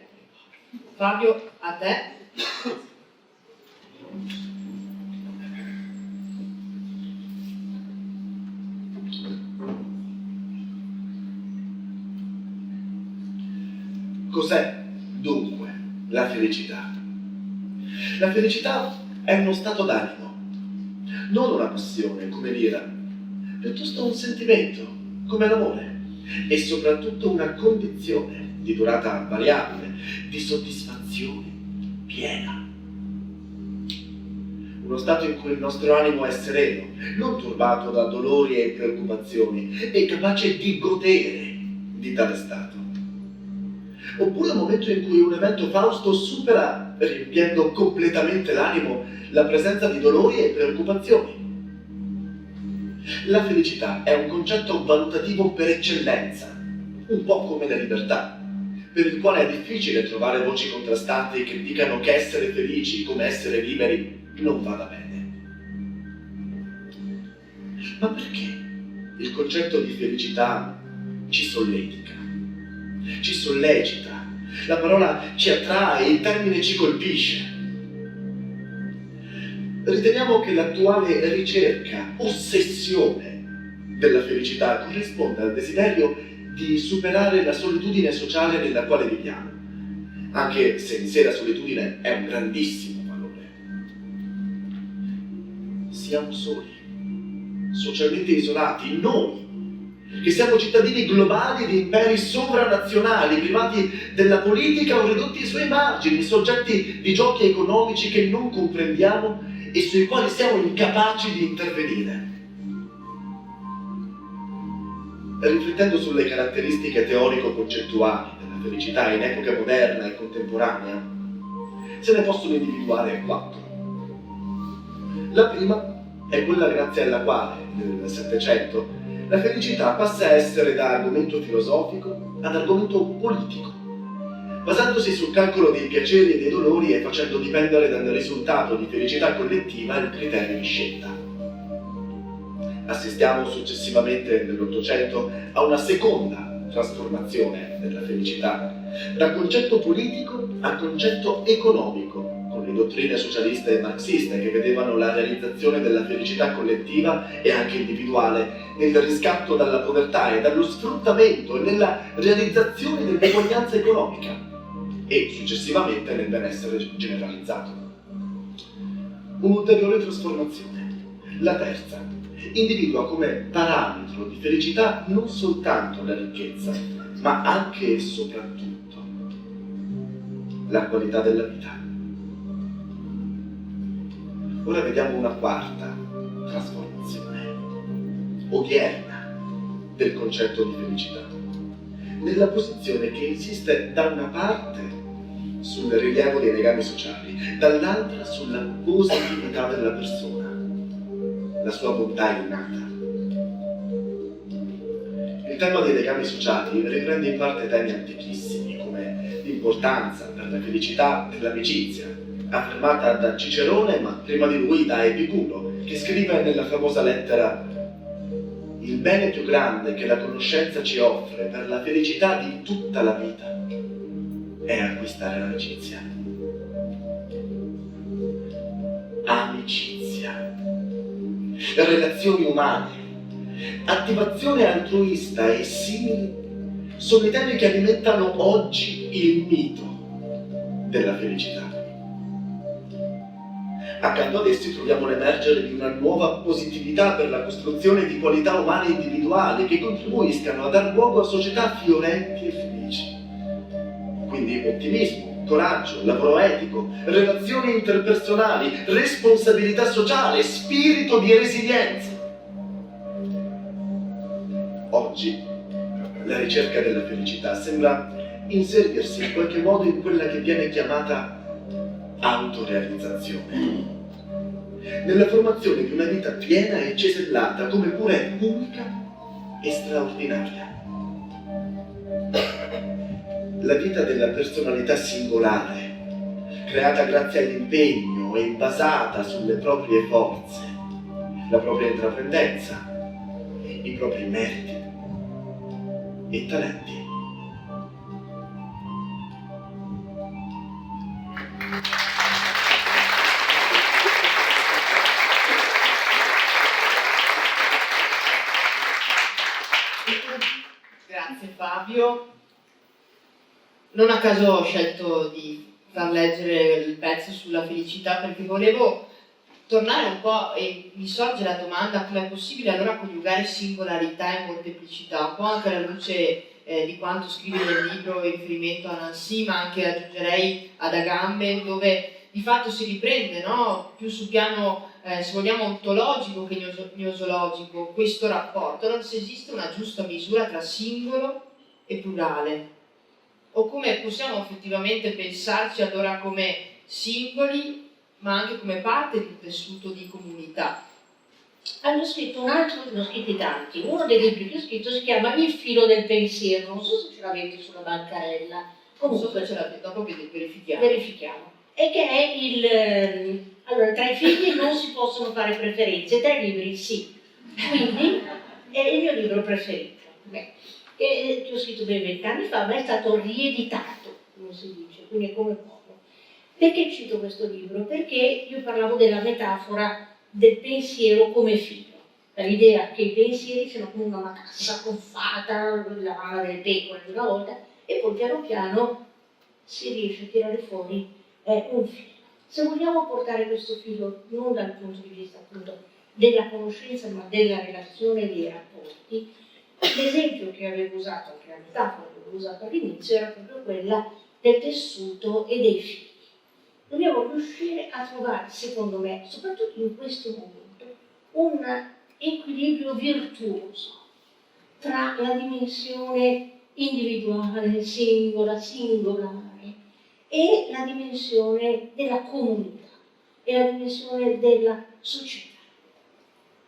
Fabio, a te. Cos'è dunque la felicità? La felicità è uno stato d'animo, non una passione come l'ira, piuttosto un sentimento come l'amore e soprattutto una condizione di durata variabile, di soddisfazione piena. Uno stato in cui il nostro animo è sereno, non turbato da dolori e preoccupazioni, e capace di godere di tale stato. Oppure un momento in cui un evento fausto supera, riempiendo completamente l'animo, la presenza di dolori e preoccupazioni. La felicità è un concetto valutativo per eccellenza, un po' come la libertà, per il quale è difficile trovare voci contrastanti che dicano che essere felici, come essere liberi, non vada bene. Ma perché il concetto di felicità ci solletica? Ci sollecita, la parola ci attrae, il termine ci colpisce. Riteniamo che l'attuale ricerca, ossessione della felicità corrisponda al desiderio di superare la solitudine sociale nella quale viviamo, anche se in sé la solitudine è un grandissimo valore. Siamo soli, socialmente isolati, noi, che siamo cittadini globali di imperi sovranazionali, privati della politica o ridotti ai suoi margini, soggetti di giochi economici che non comprendiamo e sui quali siamo incapaci di intervenire. Riflettendo sulle caratteristiche teorico-concettuali della felicità in epoca moderna e contemporanea, se ne possono individuare 4. La prima è quella grazie alla quale, nel Settecento, la felicità passa a essere da argomento filosofico ad argomento politico, basandosi sul calcolo dei piaceri e dei dolori e facendo dipendere dal risultato di felicità collettiva il criterio di scelta. Assistiamo successivamente nell'Ottocento a una seconda trasformazione della felicità, da concetto politico a concetto economico, con le dottrine socialiste e marxiste che vedevano la realizzazione della felicità collettiva e anche individuale nel riscatto dalla povertà e dallo sfruttamento e nella realizzazione dell'eguaglianza economica e successivamente nel benessere generalizzato. Un'ulteriore trasformazione, La terza individua come parametro di felicità non soltanto la ricchezza, ma anche e soprattutto la qualità della vita. Ora vediamo una quarta trasformazione odierna del concetto di felicità, nella posizione che insiste da una parte sul rilievo dei legami sociali, dall'altra sulla positività della persona, la sua bontà innata. Il tema dei legami sociali riprende in parte temi antichissimi, come l'importanza per la felicità dell'amicizia, affermata da Cicerone, ma prima di lui da Epicuro, che scrive nella famosa lettera: il bene più grande che la conoscenza ci offre per la felicità di tutta la vita è acquistare l'amicizia. Amicizia, relazioni umane, attivazione altruista e simili sono i temi che alimentano oggi il mito della felicità. Accanto ad essi troviamo l'emergere di una nuova positività per la costruzione di qualità umane individuali che contribuiscano a dar luogo a società fiorenti e felici. Quindi ottimismo, coraggio, lavoro etico, relazioni interpersonali, responsabilità sociale, spirito di resilienza. Oggi la ricerca della felicità sembra inserirsi in qualche modo in quella che viene chiamata autorealizzazione, nella formazione di una vita piena e cesellata, come pure unica e straordinaria. La vita della personalità singolare, creata grazie all'impegno e basata sulle proprie forze, la propria intraprendenza, i propri meriti e talenti. Grazie Fabio. Non a caso ho scelto di far leggere il pezzo sulla felicità, perché volevo tornare un po' e mi sorge la domanda: com'è possibile allora coniugare singolarità e molteplicità, un po' anche alla luce di quanto scrive nel libro in riferimento a Nancy, ma anche aggiungerei ad Agamben, dove di fatto si riprende, no? Più sul piano se vogliamo ontologico che gnosologico, questo rapporto. Allora, se esiste una giusta misura tra singolo e plurale, o come possiamo effettivamente pensarci allora come singoli ma anche come parte di un tessuto di comunità. Hanno scritto un altro, ne ho scritti tanti, uno dei libri che ho scritto si chiama Il filo del pensiero, non so se ce l'avete sulla bancarella, comunque non so se ce l'avete, dopo verifichiamo. E che è allora, tra i figli non si possono fare preferenze, tra i libri sì, quindi è il mio libro preferito, che ho scritto ben 20 anni fa, ma è stato rieditato, come si dice, quindi è come poco. Perché cito questo libro? Perché io parlavo della metafora del pensiero come figlio, l'idea che i pensieri siano come una matassa coffata, la mano delle pecore di una volta, e poi piano piano si riesce a tirare fuori un filo. Se vogliamo portare questo filo non dal punto di vista appunto della conoscenza, ma della relazione e dei rapporti, l'esempio che avevo usato, anche la metafora che avevo usato all'inizio, era proprio quella del tessuto e dei fili. Dobbiamo riuscire a trovare, secondo me, soprattutto in questo momento, un equilibrio virtuoso tra la dimensione individuale, singola, singolare, e la dimensione della comunità, e la dimensione della società.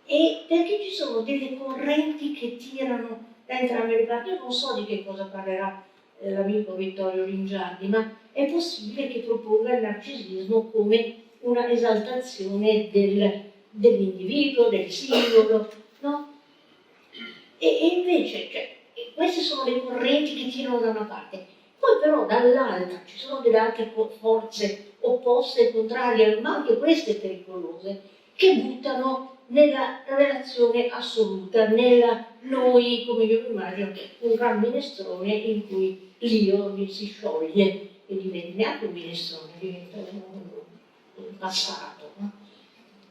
E perché ci sono delle correnti che tirano da entrambe le parti. Io non so di che cosa parlerà l'amico Vittorio Lingiardi, ma è possibile che proponga il narcisismo come una esaltazione dell'individuo, del singolo, no? E invece, queste sono le correnti che tirano da una parte. Poi però dall'altra ci sono delle altre forze opposte e contrarie, ma anche queste pericolose, che buttano nella relazione assoluta, nella noi, come io immagino, un gran minestrone in cui l'io si scioglie e diventa neanche un minestrone, diventa un passato. No?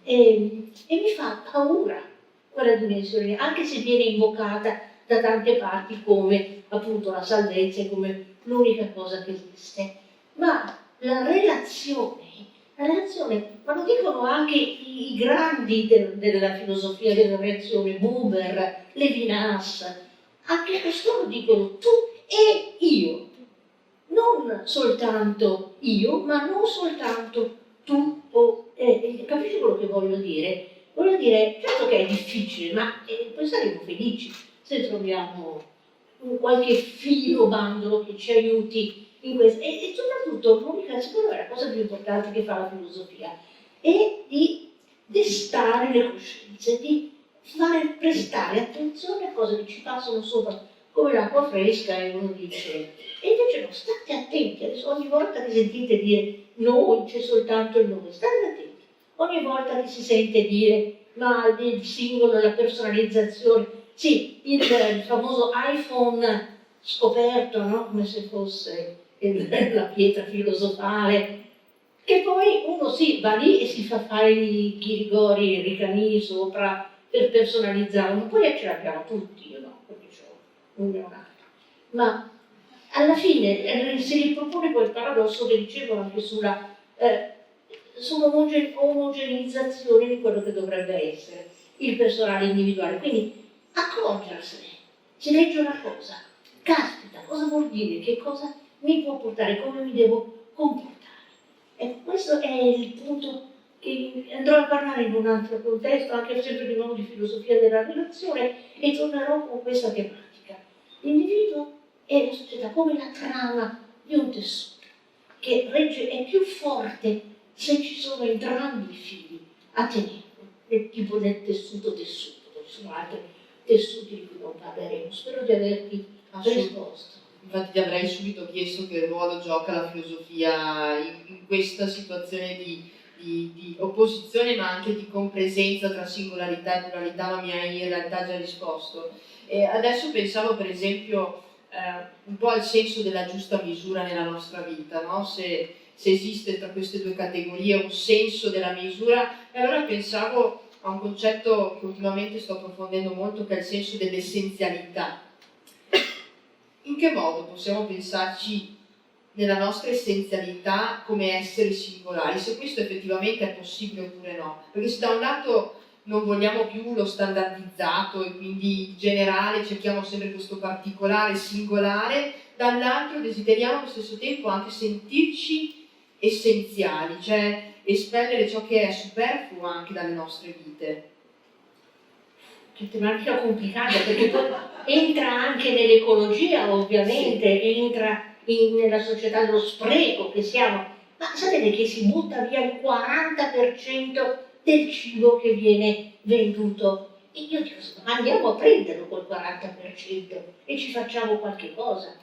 e mi fa paura quella dimensione, anche se viene invocata da tante parti come appunto la salvezza e come l'unica cosa che esiste. Ma la relazione, ma lo dicono anche i grandi della filosofia della reazione, Buber, Levinas, anche costoro dicono tu e io, non soltanto io, ma non soltanto tu o capisci quello che voglio dire? Voglio dire, certo che è difficile, ma poi saremo felici se troviamo qualche filo bandolo che ci aiuti in questo. E soprattutto, l'unica, secondo me, la cosa più importante che fa la filosofia è di destare le coscienze, di prestare attenzione a cose che ci passano sopra, come l'acqua fresca, e uno dice, e invece no, state attenti, adesso ogni volta che sentite dire noi, c'è soltanto il nome, state attenti. Ogni volta che si sente dire ma il singolo, la personalizzazione, sì, il famoso iPhone scoperto, no? Come se fosse la pietra filosofale, che poi uno sì, va lì e si fa fare i ghirigori, i ricamini sopra per personalizzarlo, ma poi ce l'abbiamo tutti, io no, perché ho un neonato. Ma alla fine si ripropone quel paradosso che dicevo anche sull'omogeneizzazione di quello che dovrebbe essere il personale individuale. Quindi accorgersene, si legge una cosa, caspita, cosa vuol dire, che cosa mi può portare, come mi devo comportare. E questo è il punto che andrò a parlare in un altro contesto, anche sempre di nuovo di filosofia della relazione, e tornerò con questa tematica. L'individuo e la società come la trama di un tessuto che regge, è più forte se ci sono entrambi i fili a tenere, tipo nel tessuto, ci sono altri tessuti di cui non parleremo. Spero di averti risposto. Infatti ti avrei subito chiesto che ruolo gioca la filosofia in questa situazione di opposizione, ma anche di compresenza tra singolarità e pluralità, ma mi hai in realtà già risposto. E adesso pensavo per esempio un po' al senso della giusta misura nella nostra vita, no? Se esiste tra queste due categorie un senso della misura, e allora pensavo a un concetto che ultimamente sto approfondendo molto, che è il senso dell'essenzialità. In che modo possiamo pensarci nella nostra essenzialità come esseri singolari, se questo effettivamente è possibile oppure no? Perché se da un lato non vogliamo più lo standardizzato e quindi generale, cerchiamo sempre questo particolare, singolare, dall'altro desideriamo allo stesso tempo anche sentirci essenziali, cioè espellere ciò che è superfluo anche dalle nostre vite. Che tematica complicata, perché poi entra anche nell'ecologia, ovviamente, sì. Entra nella società dello spreco che siamo. Ma sapete che si butta via il 40% del cibo che viene venduto? E io dico, andiamo a prenderlo quel 40% e ci facciamo qualche cosa.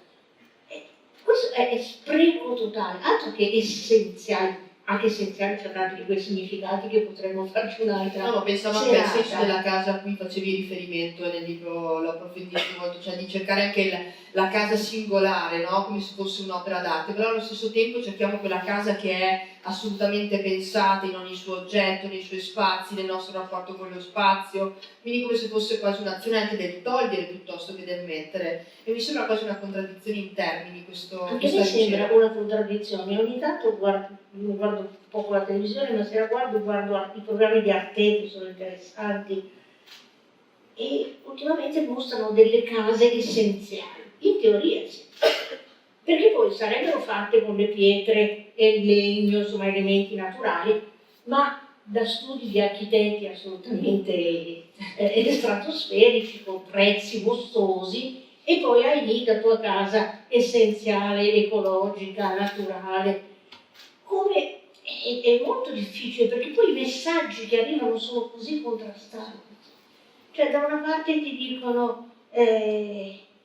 Questo è spreco totale, altro che essenziale. Anche essenziale c'è tanti di quei significati che potremmo farci un'altra. No, pensavo anche al senso della casa a cui facevi riferimento nel libro, lo approfondisco molto, cioè di cercare anche la casa singolare, no? Come se fosse un'opera d'arte, però allo stesso tempo cerchiamo quella casa che è assolutamente pensata in ogni suo oggetto, nei suoi spazi, nel nostro rapporto con lo spazio, quindi come se fosse quasi un'azione anche del togliere piuttosto che del mettere, e mi sembra quasi una contraddizione in termini questo. Anche a me sembra una contraddizione, ogni tanto guardo poco la televisione, ma se la guardo i programmi di Arte che sono interessanti e ultimamente mostrano delle case essenziali, in teoria essenziali, perché poi sarebbero fatte con le pietre e il legno, insomma elementi naturali, ma da studi di architetti assolutamente stratosferici, con prezzi mostruosi, e poi hai lì la tua casa essenziale, ecologica, naturale. Come è molto difficile, perché poi i messaggi che arrivano sono così contrastanti. Cioè da una parte ti dicono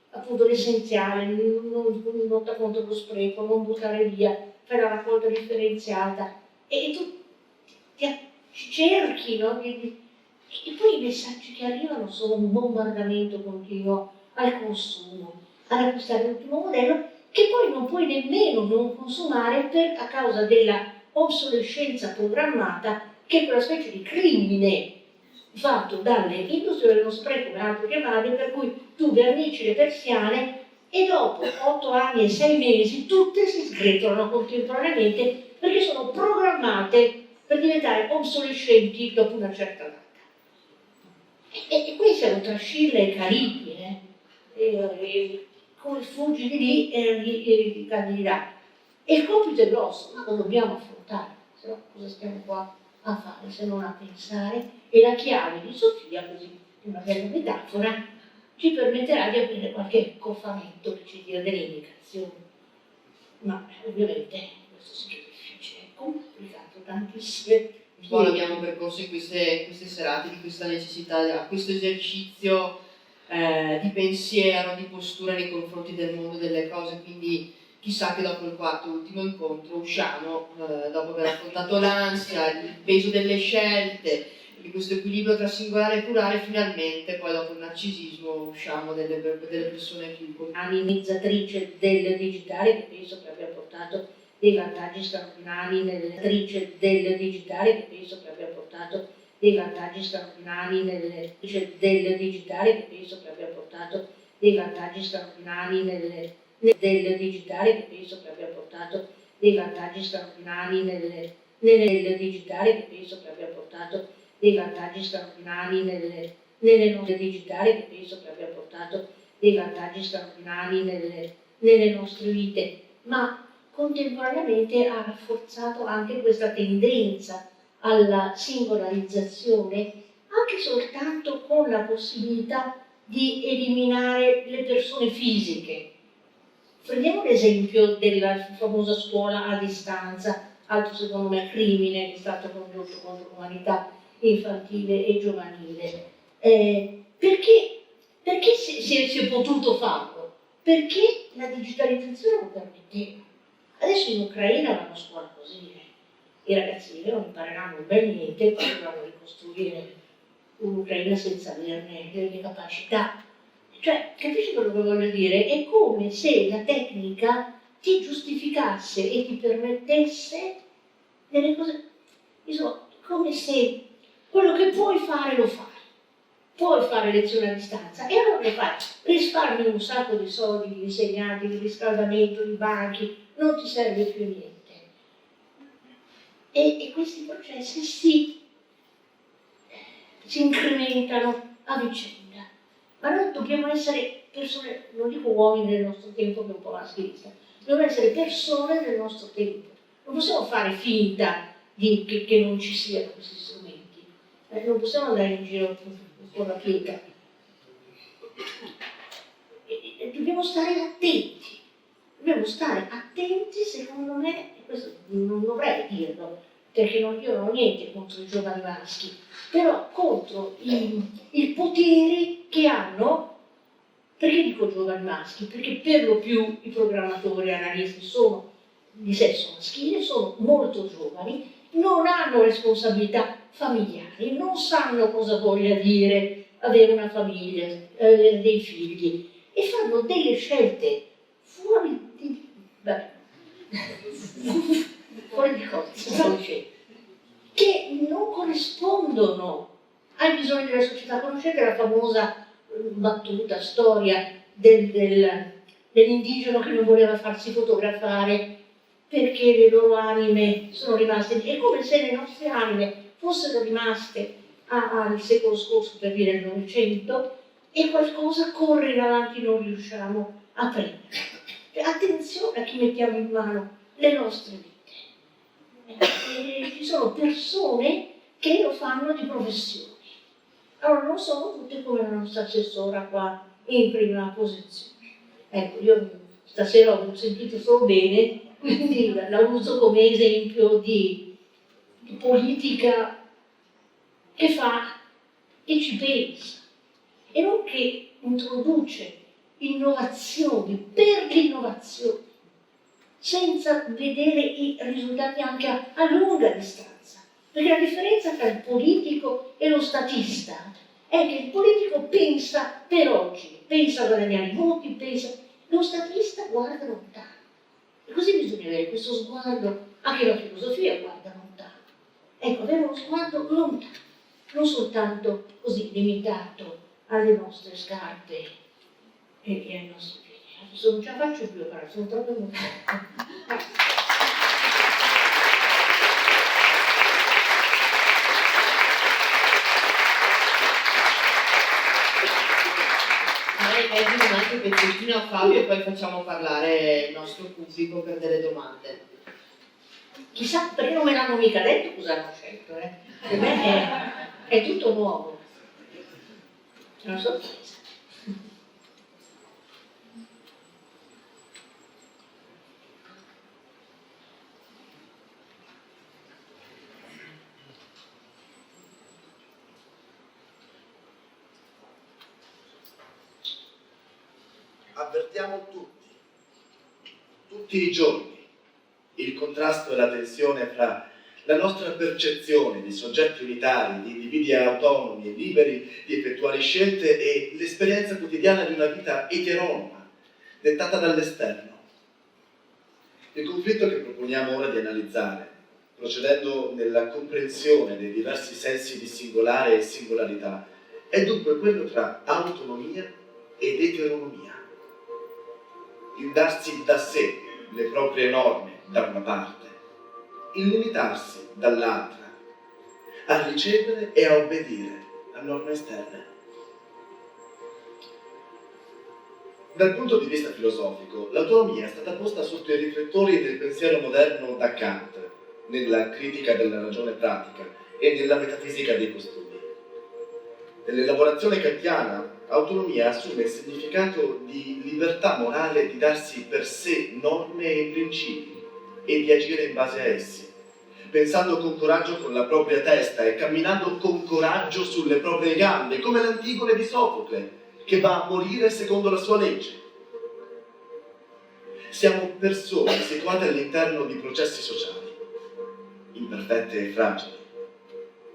appunto l'essenziale, non lotta contro lo spreco, non buttare via, fai la raccolta differenziata, e tu ci cerchi, no? E poi i messaggi che arrivano sono un bombardamento continuo al consumo, ad acquistare l'ultimo modello, che poi non puoi nemmeno non consumare a causa della obsolescenza programmata che è quella specie di crimine fatto dalle industrie dello spreco, come altro chiamate, per cui tu vernici le persiane e dopo 8 anni e 6 mesi tutte si sgretolano contemporaneamente perché sono programmate per diventare obsolescenti dopo una certa data. E qui siamo tra Scilla e Caripi, come fuggi di lì e cadi di là. E il compito è grosso, ma lo dobbiamo affrontare, se no cosa stiamo qua a fare se non a pensare? E la chiave di Sofia, così una bella metafora, ci permetterà di avere qualche cofamento che ci dia delle indicazioni. Ma ovviamente questo sì che è difficile, è complicato, tantissime. Un po' l'abbiamo percorso in queste serate di questa necessità, questo esercizio di pensiero, di postura nei confronti del mondo delle cose, quindi chissà che dopo il quarto ultimo incontro usciamo, dopo aver affrontato l'ansia, il peso delle scelte, di questo equilibrio tra singolare e plurale, finalmente poi dopo il narcisismo usciamo delle persone più analizzatrice del digitale, che penso che abbia portato dei vantaggi straordinari nell'attrice del digitale, che penso che abbia portato dei vantaggi straordinari nell'attrice del digitale, che penso che abbia portato dei vantaggi straordinari del digitale, che penso che abbia portato dei vantaggi straordinari nel digitale, che penso che abbia portato dei vantaggi straordinari nelle nostre digitale, che penso che abbia portato dei vantaggi straordinari nelle nostre vite, ma contemporaneamente ha rafforzato anche questa tendenza alla singolarizzazione, anche soltanto con la possibilità di eliminare le persone fisiche. Prendiamo l'esempio della famosa scuola a distanza, altro secondo me crimine che è stato condotto contro l'umanità infantile e giovanile. Perché si è potuto farlo? Perché la digitalizzazione lo permetteva. Adesso in Ucraina vanno a scuola così, i ragazzini non impareranno ben niente, poi dovranno ricostruire un'Ucraina senza averne le capacità. Cioè, capisci quello che voglio dire? È come se la tecnica ti giustificasse e ti permettesse delle cose, insomma, come se quello che puoi fare lo fai. Puoi fare lezioni a distanza e allora lo fai, risparmi un sacco di soldi, di insegnanti, di riscaldamento, di banchi, non ti serve più niente. E questi processi si incrementano a vicenda. Ma noi dobbiamo essere persone, non dico uomini del nostro tempo che è un po' maschilista, dobbiamo essere persone del nostro tempo. Non possiamo fare finta che non ci siano questi strumenti. Non possiamo andare in giro con la pietra. Dobbiamo stare attenti. Dobbiamo stare attenti, secondo me, e questo non dovrei dirlo, perché io non ho niente contro i giovani maschi, però contro i poteri che hanno. Perché dico giovani maschi? Perché per lo più i programmatori e analisti sono di sesso maschile, sono molto giovani, non hanno responsabilità familiari, non sanno cosa voglia dire avere una famiglia, avere dei figli e fanno delle scelte fuori di cosa stavo dicendo, che non corrispondono ai bisogni della società. Conoscete la famosa battuta, storia dell'indigeno che non voleva farsi fotografare perché le loro anime sono rimaste, è come se le nostre anime fossero rimaste al secolo scorso, per dire il Novecento, e qualcosa corre in avanti, non riusciamo a prendere. Attenzione a chi mettiamo in mano le nostre vite. Ci sono persone che lo fanno di professione. Allora non sono tutte come la nostra assessora qua in prima posizione. Ecco, io stasera ho sentito solo bene, quindi la uso come esempio di politica che fa e ci pensa, e non che introduce innovazioni per l'innovazione, senza vedere i risultati anche a lunga distanza. Perché la differenza tra il politico e lo statista è che il politico pensa per oggi, pensa a guadagnare i voti, lo statista guarda lontano. E così bisogna avere questo sguardo, anche la filosofia guarda lontano. Ecco, avere uno sguardo lontano, non soltanto così limitato alle nostre scarpe e ai nostri piedi. Adesso non ce la faccio più, però sono troppo emozionata. Leggi un altro pezzettino a Fabio e poi facciamo parlare il nostro pubblico per delle domande. Chissà, perché non me l'hanno mica detto cosa hanno scelto, Per me è tutto nuovo. È una sorpresa. Avvertiamo tutti i giorni, il contrasto e la tensione fra la nostra percezione di soggetti unitari, di individui autonomi e liberi di effettuare scelte e l'esperienza quotidiana di una vita eteronoma, dettata dall'esterno. Il conflitto che proponiamo ora di analizzare, procedendo nella comprensione dei diversi sensi di singolare e singolarità, è dunque quello tra autonomia ed eteronomia. Il darsi da sé le proprie norme da una parte, il limitarsi dall'altra, a ricevere e a obbedire a norme esterne. Dal punto di vista filosofico, l'autonomia è stata posta sotto i riflettori del pensiero moderno da Kant, nella critica della ragione pratica e nella metafisica dei costumi. Nell'elaborazione kantiana, autonomia assume il significato di libertà morale di darsi per sé norme e principi e di agire in base a essi, pensando con coraggio con la propria testa e camminando con coraggio sulle proprie gambe, come l'Antigone di Sofocle, che va a morire secondo la sua legge. Siamo persone situate all'interno di processi sociali, imperfette e fragili,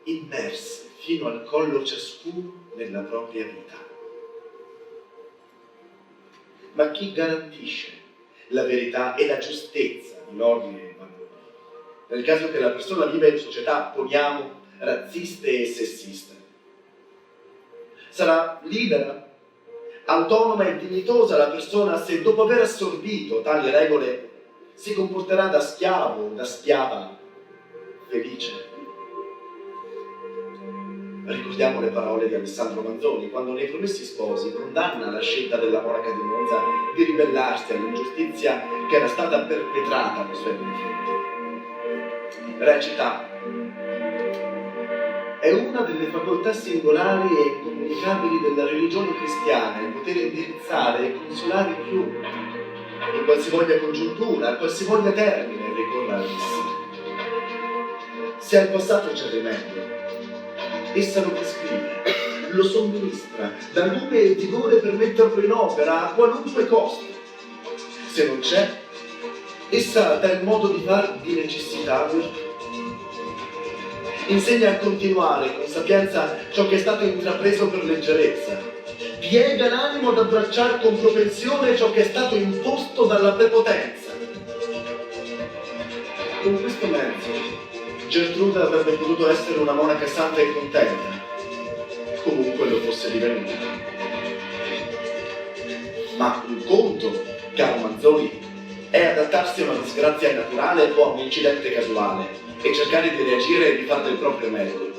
immerse fino al collo ciascuno nella propria vita. Ma chi garantisce la verità e la giustezza di ordine e valori? Nel caso che la persona viva in società, poniamo, razziste e sessiste. Sarà libera, autonoma e dignitosa la persona se dopo aver assorbito tali regole si comporterà da schiavo o da schiava felice. Ricordiamo le parole di Alessandro Manzoni quando nei Promessi Sposi condanna la scelta della monaca di Monza di ribellarsi all'ingiustizia che era stata perpetrata nei suoi confronti. Recita: è una delle facoltà singolari e incomunicabili della religione cristiana il poter indirizzare e consolare i più. In qualsivoglia congiuntura, a qualsivoglia termine ricorra a essi. Se al passato c'è rimedio, essa lo prescrive, lo somministra, dà lume e vigore per metterlo in opera a qualunque costo. Se non c'è, essa dà il modo di far di necessità virtù. Insegna a continuare con sapienza ciò che è stato intrapreso per leggerezza. Piega l'animo ad abbracciare con propensione ciò che è stato imposto dalla prepotenza. Con questo mezzo Gertruda avrebbe potuto essere una monaca santa e contenta, comunque lo fosse divenuta. Ma un conto, caro Manzoni, è adattarsi a una disgrazia naturale o a un incidente casuale e cercare di reagire e di fare del proprio meglio.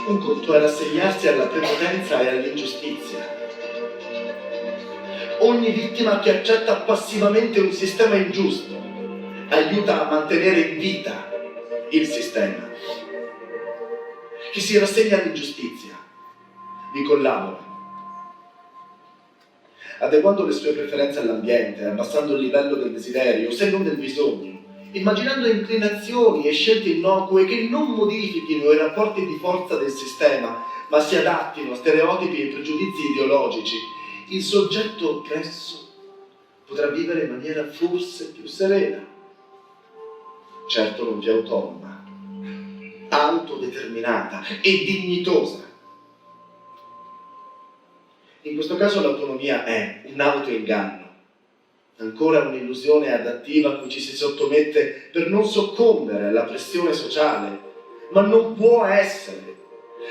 Un conto è rassegnarsi alla prepotenza e all'ingiustizia. Ogni vittima che accetta passivamente un sistema ingiusto aiuta a mantenere in vita il sistema. Chi si rassegna all'ingiustizia vi collabora, adeguando le sue preferenze all'ambiente, abbassando il livello del desiderio, se non del bisogno, immaginando inclinazioni e scelte innocue che non modifichino i rapporti di forza del sistema, ma si adattino a stereotipi e pregiudizi ideologici. Il soggetto oppresso potrà vivere in maniera forse più serena, certo non più autonoma, autodeterminata e dignitosa. In questo caso l'autonomia è un autoinganno, ancora un'illusione adattiva a cui ci si sottomette per non soccombere alla pressione sociale ma non può essere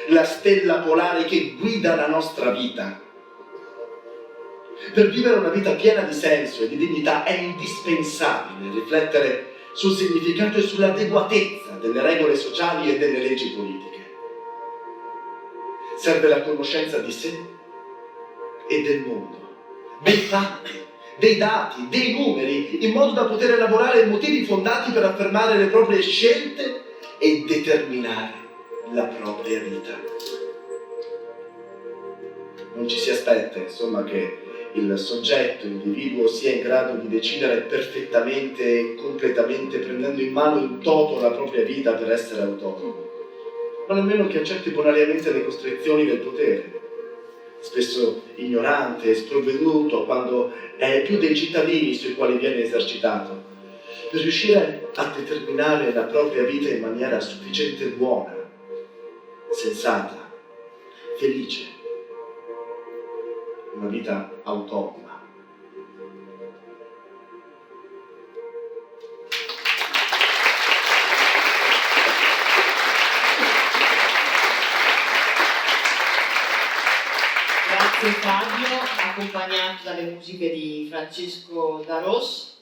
la stella polare che guida la nostra vita. Per vivere una vita piena di senso e di dignità è indispensabile riflettere sul significato e sull'adeguatezza delle regole sociali e delle leggi politiche. Serve la conoscenza di sé e del mondo, dei fatti, dei dati, dei numeri, in modo da poter elaborare motivi fondati per affermare le proprie scelte e determinare la propria vita. Non ci si aspetta, insomma, che il soggetto, l'individuo, sia in grado di decidere perfettamente e completamente, prendendo in mano in toto la propria vita per essere autonomo, ma nemmeno che accetti bonariamente le costrizioni del potere, spesso ignorante e sprovveduto quando è più dei cittadini sui quali viene esercitato, per riuscire a determinare la propria vita in maniera sufficiente buona, sensata, felice, una vita autonoma. Grazie Fabio, accompagnato dalle musiche di Francesco Daros.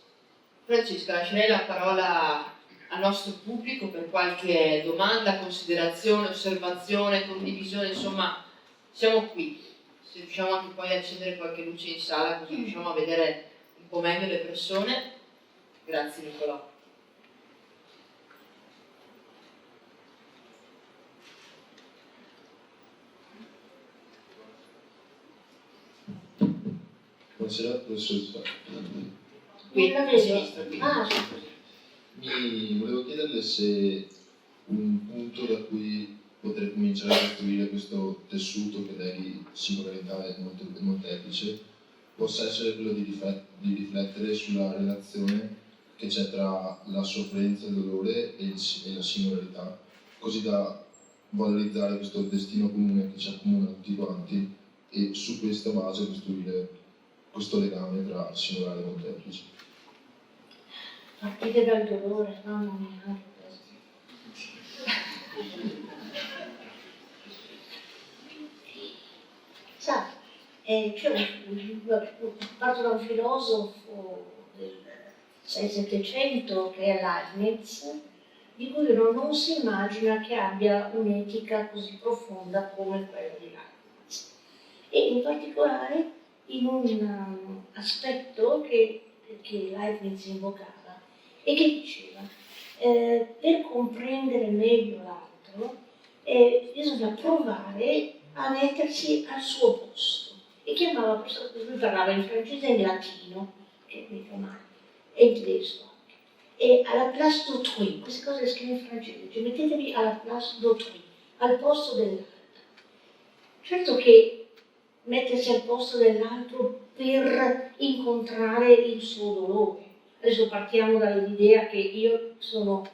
Francesco, lascerei la parola al nostro pubblico per qualche domanda, considerazione, osservazione, condivisione, insomma, siamo qui. Se riusciamo anche poi a accendere qualche luce in sala così riusciamo a vedere un po' meglio le persone. Grazie Nicolò. Buonasera professoressa. Qui, Non la a vedo. sinistra, qui. Ah, scusi. Mi volevo chiederle se un punto da cui poter cominciare a costruire questo tessuto che leghi singolarità e molteplice possa essere quello di riflettere sulla relazione che c'è tra la sofferenza e il dolore e la singolarità, così da valorizzare questo destino comune che ci accomuna tutti quanti e su questa base costruire questo legame tra singolare e molteplice. Partite dal dolore, mamma mia. Sa, parto da un filosofo del 600-700 che è Leibniz, di cui uno non si immagina che abbia un'etica così profonda come quella di Leibniz. E in particolare in un aspetto che Leibniz invocava e che diceva per comprendere meglio l'altro bisogna provare a mettersi al suo posto e chiamava questo, lui parlava in francese e in latino, che mica mai, e in tedesco anche, e alla place d'autrui, queste cose le scrive in francese, cioè mettetevi alla place d'autrui, al posto dell'altro. Certo che mettersi al posto dell'altro per incontrare il suo dolore. Adesso partiamo dall'idea che io sono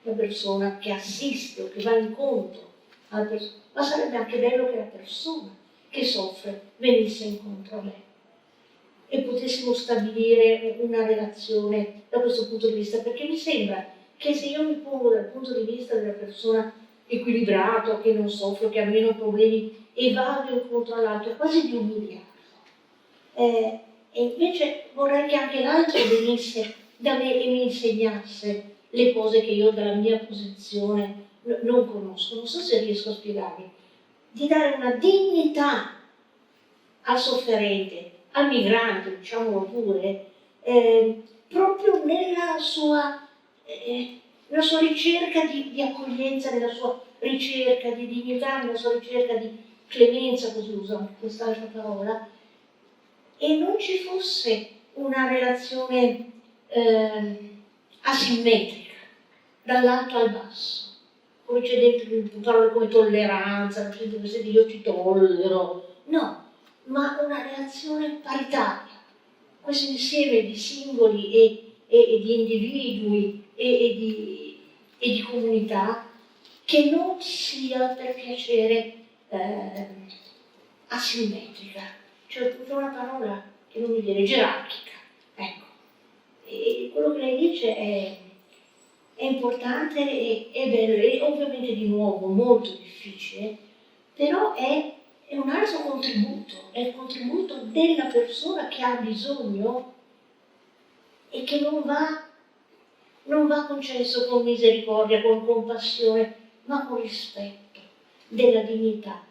la persona che assiste o che va incontro alla persona, ma sarebbe anche bello che la persona che soffre venisse incontro a me e potessimo stabilire una relazione da questo punto di vista, perché mi sembra che se io mi pongo dal punto di vista della persona equilibrato, che non soffre, che ha meno problemi e vado incontro all'altro, è quasi di umiliarlo. E invece vorrei che anche l'altro venisse da me e mi insegnasse le cose che io dalla mia posizione non conosco. Non so se riesco a spiegarmi. Di dare una dignità al sofferente, al migrante, diciamolo pure, proprio nella sua ricerca di accoglienza, nella sua ricerca di dignità, nella sua ricerca di clemenza, così uso anche quest'altra parola, e non ci fosse una relazione asimmetrica, dall'alto al basso, come c'è dentro parole come tolleranza, queste di io ti tollero, no, ma una relazione paritaria, questo insieme di singoli e di individui e di comunità che non sia per piacere asimmetrica. C'è tutta una parola che non mi viene, gerarchica, ecco. E quello che lei dice è è importante e è bello, e ovviamente di nuovo molto difficile, però è un altro contributo, è il contributo della persona che ha bisogno e che non va concesso con misericordia, con compassione, ma con rispetto della dignità.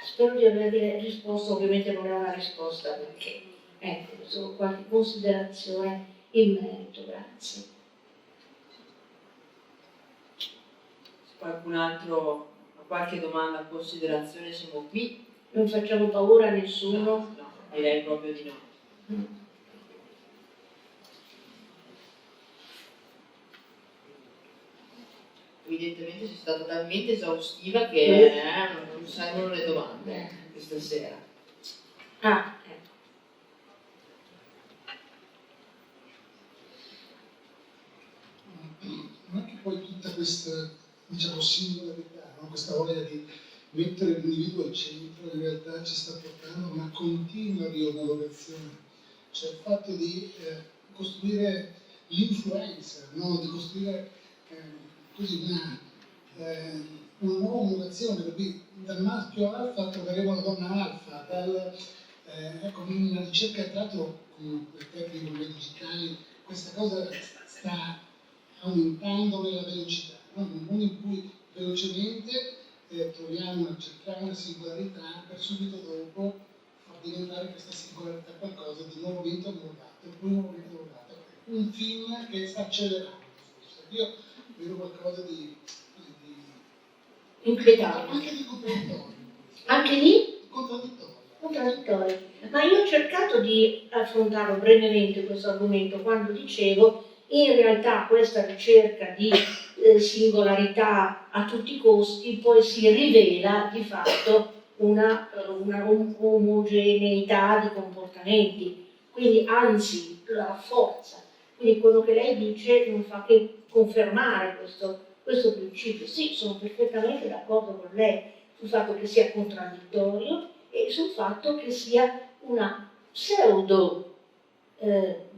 Spero di avervi risposto, ovviamente non è una risposta perché, ecco, solo qualche considerazione in merito, grazie. Qualcun altro ha qualche domanda o considerazione? Siamo qui. Non facciamo paura a nessuno. No, direi proprio di no. Evidentemente sei stata talmente esaustiva che non servono le domande questa sera. Ah, ecco. Non è che poi tutta questa, diciamo, singolarità, no? Questa voglia di mettere l'individuo al centro in realtà ci sta portando a una continua riomologazione, cioè il fatto di costruire l'influencer, no? Di costruire così una nuova omologazione, per cui dal maschio alfa troveremo la donna alfa, ecco, una ricerca tra l'altro con le tecniche digitali, questa cosa sta aumentando nella velocità, no? Un mondo in cui velocemente cerchiamo una singolarità per subito dopo far diventare questa singolarità qualcosa di nuovamente omologato, e poi nuovamente omologato. Un film che sta accelerando, forse. Io vedo qualcosa di Inquietante. anche di contraddittorio. Anche lì? Contraddittorio. Ma io ho cercato di affrontarlo brevemente questo argomento quando dicevo in realtà questa ricerca di singolarità a tutti i costi poi si rivela di fatto una omogeneità di comportamenti, quindi anzi la rafforza. Quindi quello che lei dice non fa che confermare questo principio. Sì, sono perfettamente d'accordo con lei sul fatto che sia contraddittorio e sul fatto che sia una pseudo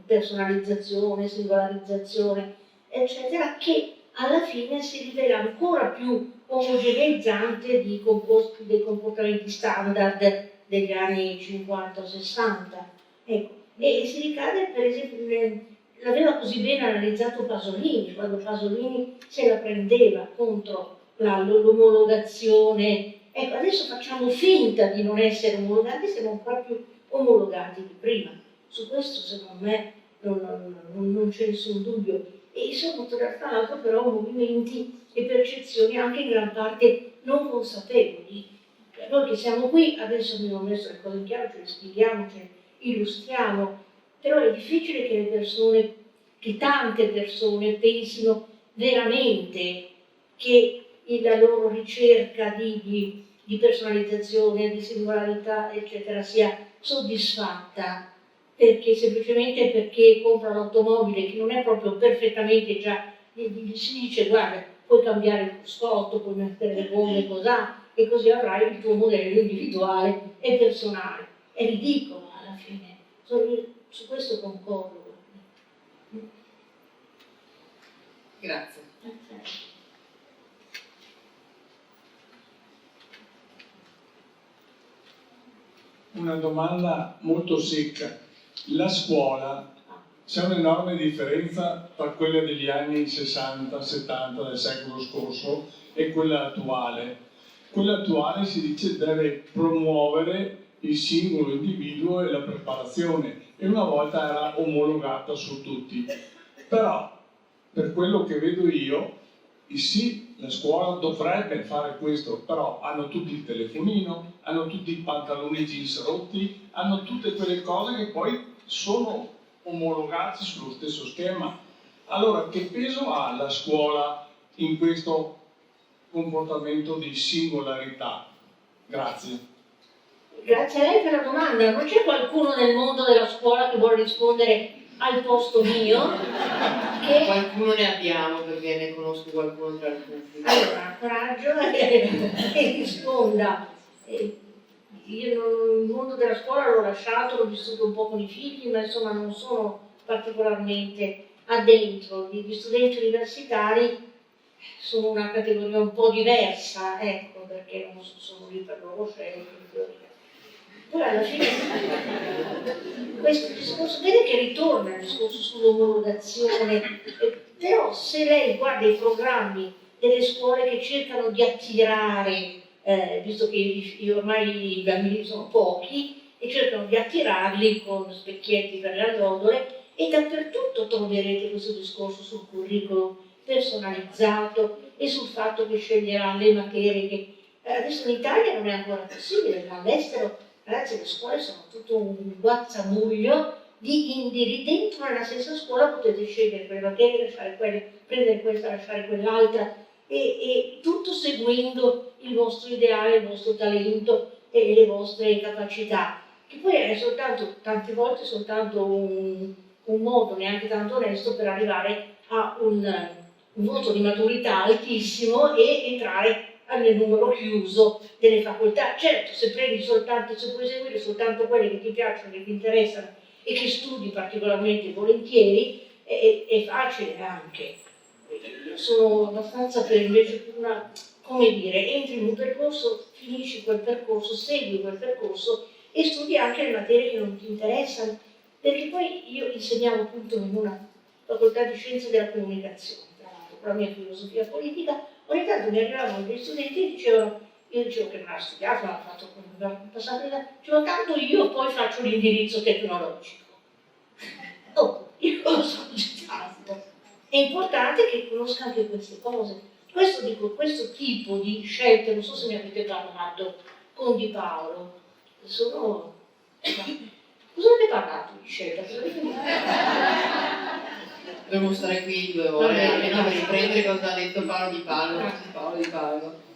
personalizzazione, singolarizzazione, eccetera, che alla fine si rivela ancora più omogeneizzante dei comportamenti standard degli anni 50-60. Ecco. E si ricade, per esempio, l'aveva così bene analizzato Pasolini, quando Pasolini se la prendeva contro l'omologazione. Ecco, adesso facciamo finta di non essere omologati, siamo ancora più omologati di prima. Su questo secondo me non c'è nessun dubbio. E sono tra l'altro però movimenti e percezioni anche in gran parte non consapevoli. Noi che siamo qui, adesso abbiamo messo le cose in chiaro, ce le spieghiamo, ce le illustriamo, però è difficile che le persone, che tante persone pensino veramente che la loro ricerca di personalizzazione, di singolarità, eccetera, sia soddisfatta semplicemente perché compra l'automobile che non è proprio perfettamente già, si dice guarda, puoi cambiare il cruscotto, puoi mettere le gomme e così avrai il tuo modello individuale e personale. È ridicolo alla fine, su questo concordo. Grazie. Una domanda molto secca. La scuola, c'è un'enorme differenza tra quella degli anni 60-70 del secolo scorso e quella attuale. Quella attuale si dice deve promuovere il singolo individuo e la preparazione, e una volta era omologata su tutti. Però, per quello che vedo io, sì, la scuola dovrebbe fare questo, però hanno tutti il telefonino, hanno tutti i pantaloni jeans rotti, hanno tutte quelle cose che poi sono omologati sullo stesso schema. Allora, che peso ha la scuola in questo comportamento di singolarità? Grazie. Grazie a lei per la domanda. Non c'è qualcuno nel mondo della scuola che vuole rispondere al posto mio? Qualcuno ne abbiamo, perché ne conosco qualcuno tra il pubblico. Allora, coraggio e risponda. Io il mondo della scuola l'ho lasciato, l'ho vissuto un po' con i figli, ma insomma non sono particolarmente addentro gli studenti universitari sono una categoria un po' diversa, ecco, perché non sono lì per loro scelte. Poi alla fine questo discorso, vede che ritorna il discorso sull'omologazione, però se lei guarda i programmi delle scuole che cercano di attirare, visto che ormai i bambini sono pochi, e cercano di attirarli con specchietti per le allodole, e dappertutto troverete questo discorso sul curriculum personalizzato e sul fatto che sceglierà le materie che adesso in Italia non è ancora possibile, ma all'estero, ragazzi, le scuole sono tutto un guazzabuglio di indirizzi. Dentro nella stessa scuola potete scegliere quelle materie, lasciare quelle, prendere questa, lasciare quell'altra, e tutto seguendo il vostro ideale, il vostro talento e le vostre capacità, che poi è soltanto, tante volte, soltanto un modo neanche tanto onesto per arrivare a un voto di maturità altissimo e entrare nel numero chiuso delle facoltà. Certo, se prendi soltanto, se puoi seguire soltanto quelle che ti piacciono, che ti interessano e che studi particolarmente volentieri, è facile anche. Io sono abbastanza per invece una, come dire, entri in un percorso, finisci quel percorso, segui quel percorso e studi anche le materie che non ti interessano, perché poi io insegnavo appunto in una facoltà di scienze della comunicazione, tra l'altro, con la mia filosofia politica. Ogni tanto mi arrivavano degli studenti e dicevano, io dicevo che non ha studiato, ma ha fatto passato, dicevo tanto io poi faccio l'indirizzo tecnologico. Oh, io lo so tanto. È importante che conosca anche queste cose. Questo dico, questo tipo di scelte, non so se ne avete parlato con Di Paolo, sono... Cosa avete parlato di scelta? Dovremmo stare qui 2 ore, almeno per riprendere cosa ha detto Paolo Di Paolo.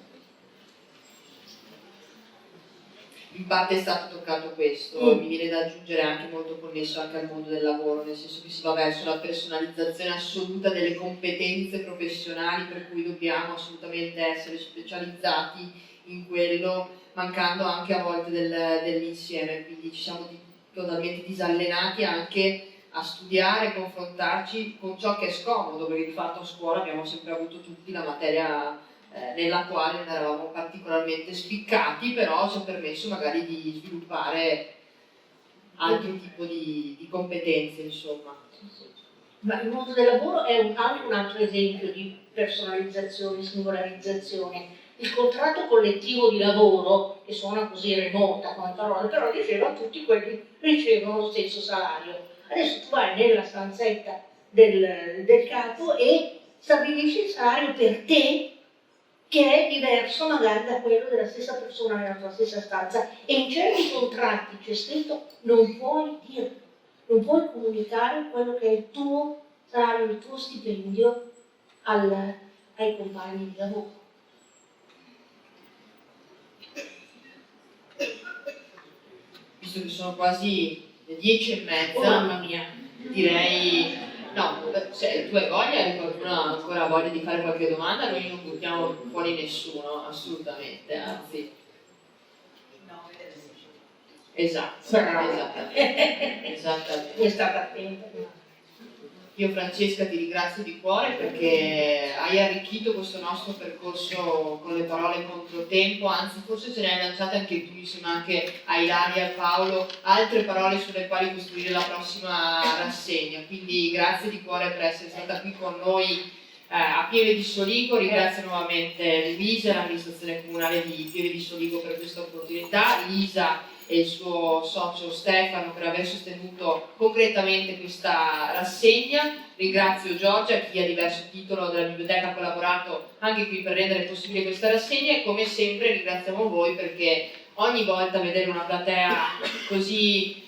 In parte è stato toccato questo, mi viene da aggiungere anche molto connesso anche al mondo del lavoro, nel senso che si va verso la personalizzazione assoluta delle competenze professionali, per cui dobbiamo assolutamente essere specializzati in quello, mancando anche a volte dell'insieme, quindi ci siamo totalmente disallenati anche a studiare, confrontarci con ciò che è scomodo, perché di fatto a scuola abbiamo sempre avuto tutti la materia nella quale non eravamo particolarmente spiccati, però ci ha permesso magari di sviluppare altro tipo di competenze, insomma. Ma il mondo del lavoro è anche un altro esempio di personalizzazione, singolarizzazione. Il contratto collettivo di lavoro, che suona così remota come parola, però diceva tutti quelli ricevono lo stesso salario. Adesso tu vai nella stanzetta del capo e stabilisci il salario per te, che è diverso magari da quello della stessa persona nella tua stessa stanza, e in certi contratti c'è scritto non puoi dirlo, non puoi comunicare quello che è il tuo salario, il tuo stipendio ai compagni di lavoro. Visto che sono quasi le 10:30, Oh, mamma mia, direi, no, se tu hai voglia e qualcuno ha ancora voglia di fare qualche domanda, noi non buttiamo fuori nessuno, assolutamente, anzi. Esatto, esattamente. è stata attenta. Io Francesca ti ringrazio di cuore perché hai arricchito questo nostro percorso con le parole controtempo, anzi forse ce ne hai lanciate anche tu insieme anche a Ilaria e Paolo altre parole sulle quali costruire la prossima rassegna, quindi grazie di cuore per essere stata qui con noi a Pieve di Soligo. Ringrazio nuovamente Luisa e l'amministrazione comunale di Pieve di Soligo per questa opportunità, Lisa e il suo socio Stefano per aver sostenuto concretamente questa rassegna. Ringrazio Giorgia, chi a diverso titolo della biblioteca ha collaborato anche qui per rendere possibile questa rassegna, e come sempre ringraziamo voi perché ogni volta vedere una platea così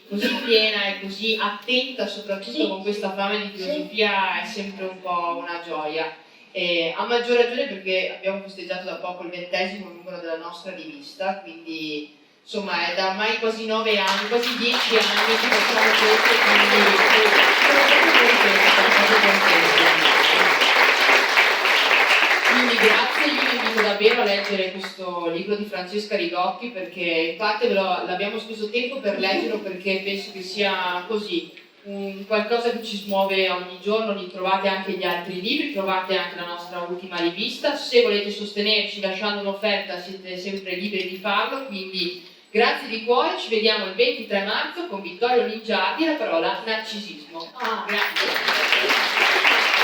piena e così attenta, soprattutto con questa fame di filosofia, è sempre un po' una gioia. E a maggior ragione perché abbiamo festeggiato da poco il 20° numero della nostra rivista, quindi insomma è da ormai quasi 9 anni, quasi 10 anni che facciamo questo, quindi grazie. Io vi invito davvero a leggere questo libro di Francesca Rigotti, perché in parte l'abbiamo speso tempo per leggerlo perché penso che sia così qualcosa che ci smuove ogni giorno. Li trovate anche gli altri libri, trovate anche la nostra ultima rivista. Se volete sostenerci lasciando un'offerta siete sempre liberi di farlo, quindi grazie di cuore, ci vediamo il 23 marzo con Vittorio Lingiardi e la parola narcisismo. Grazie.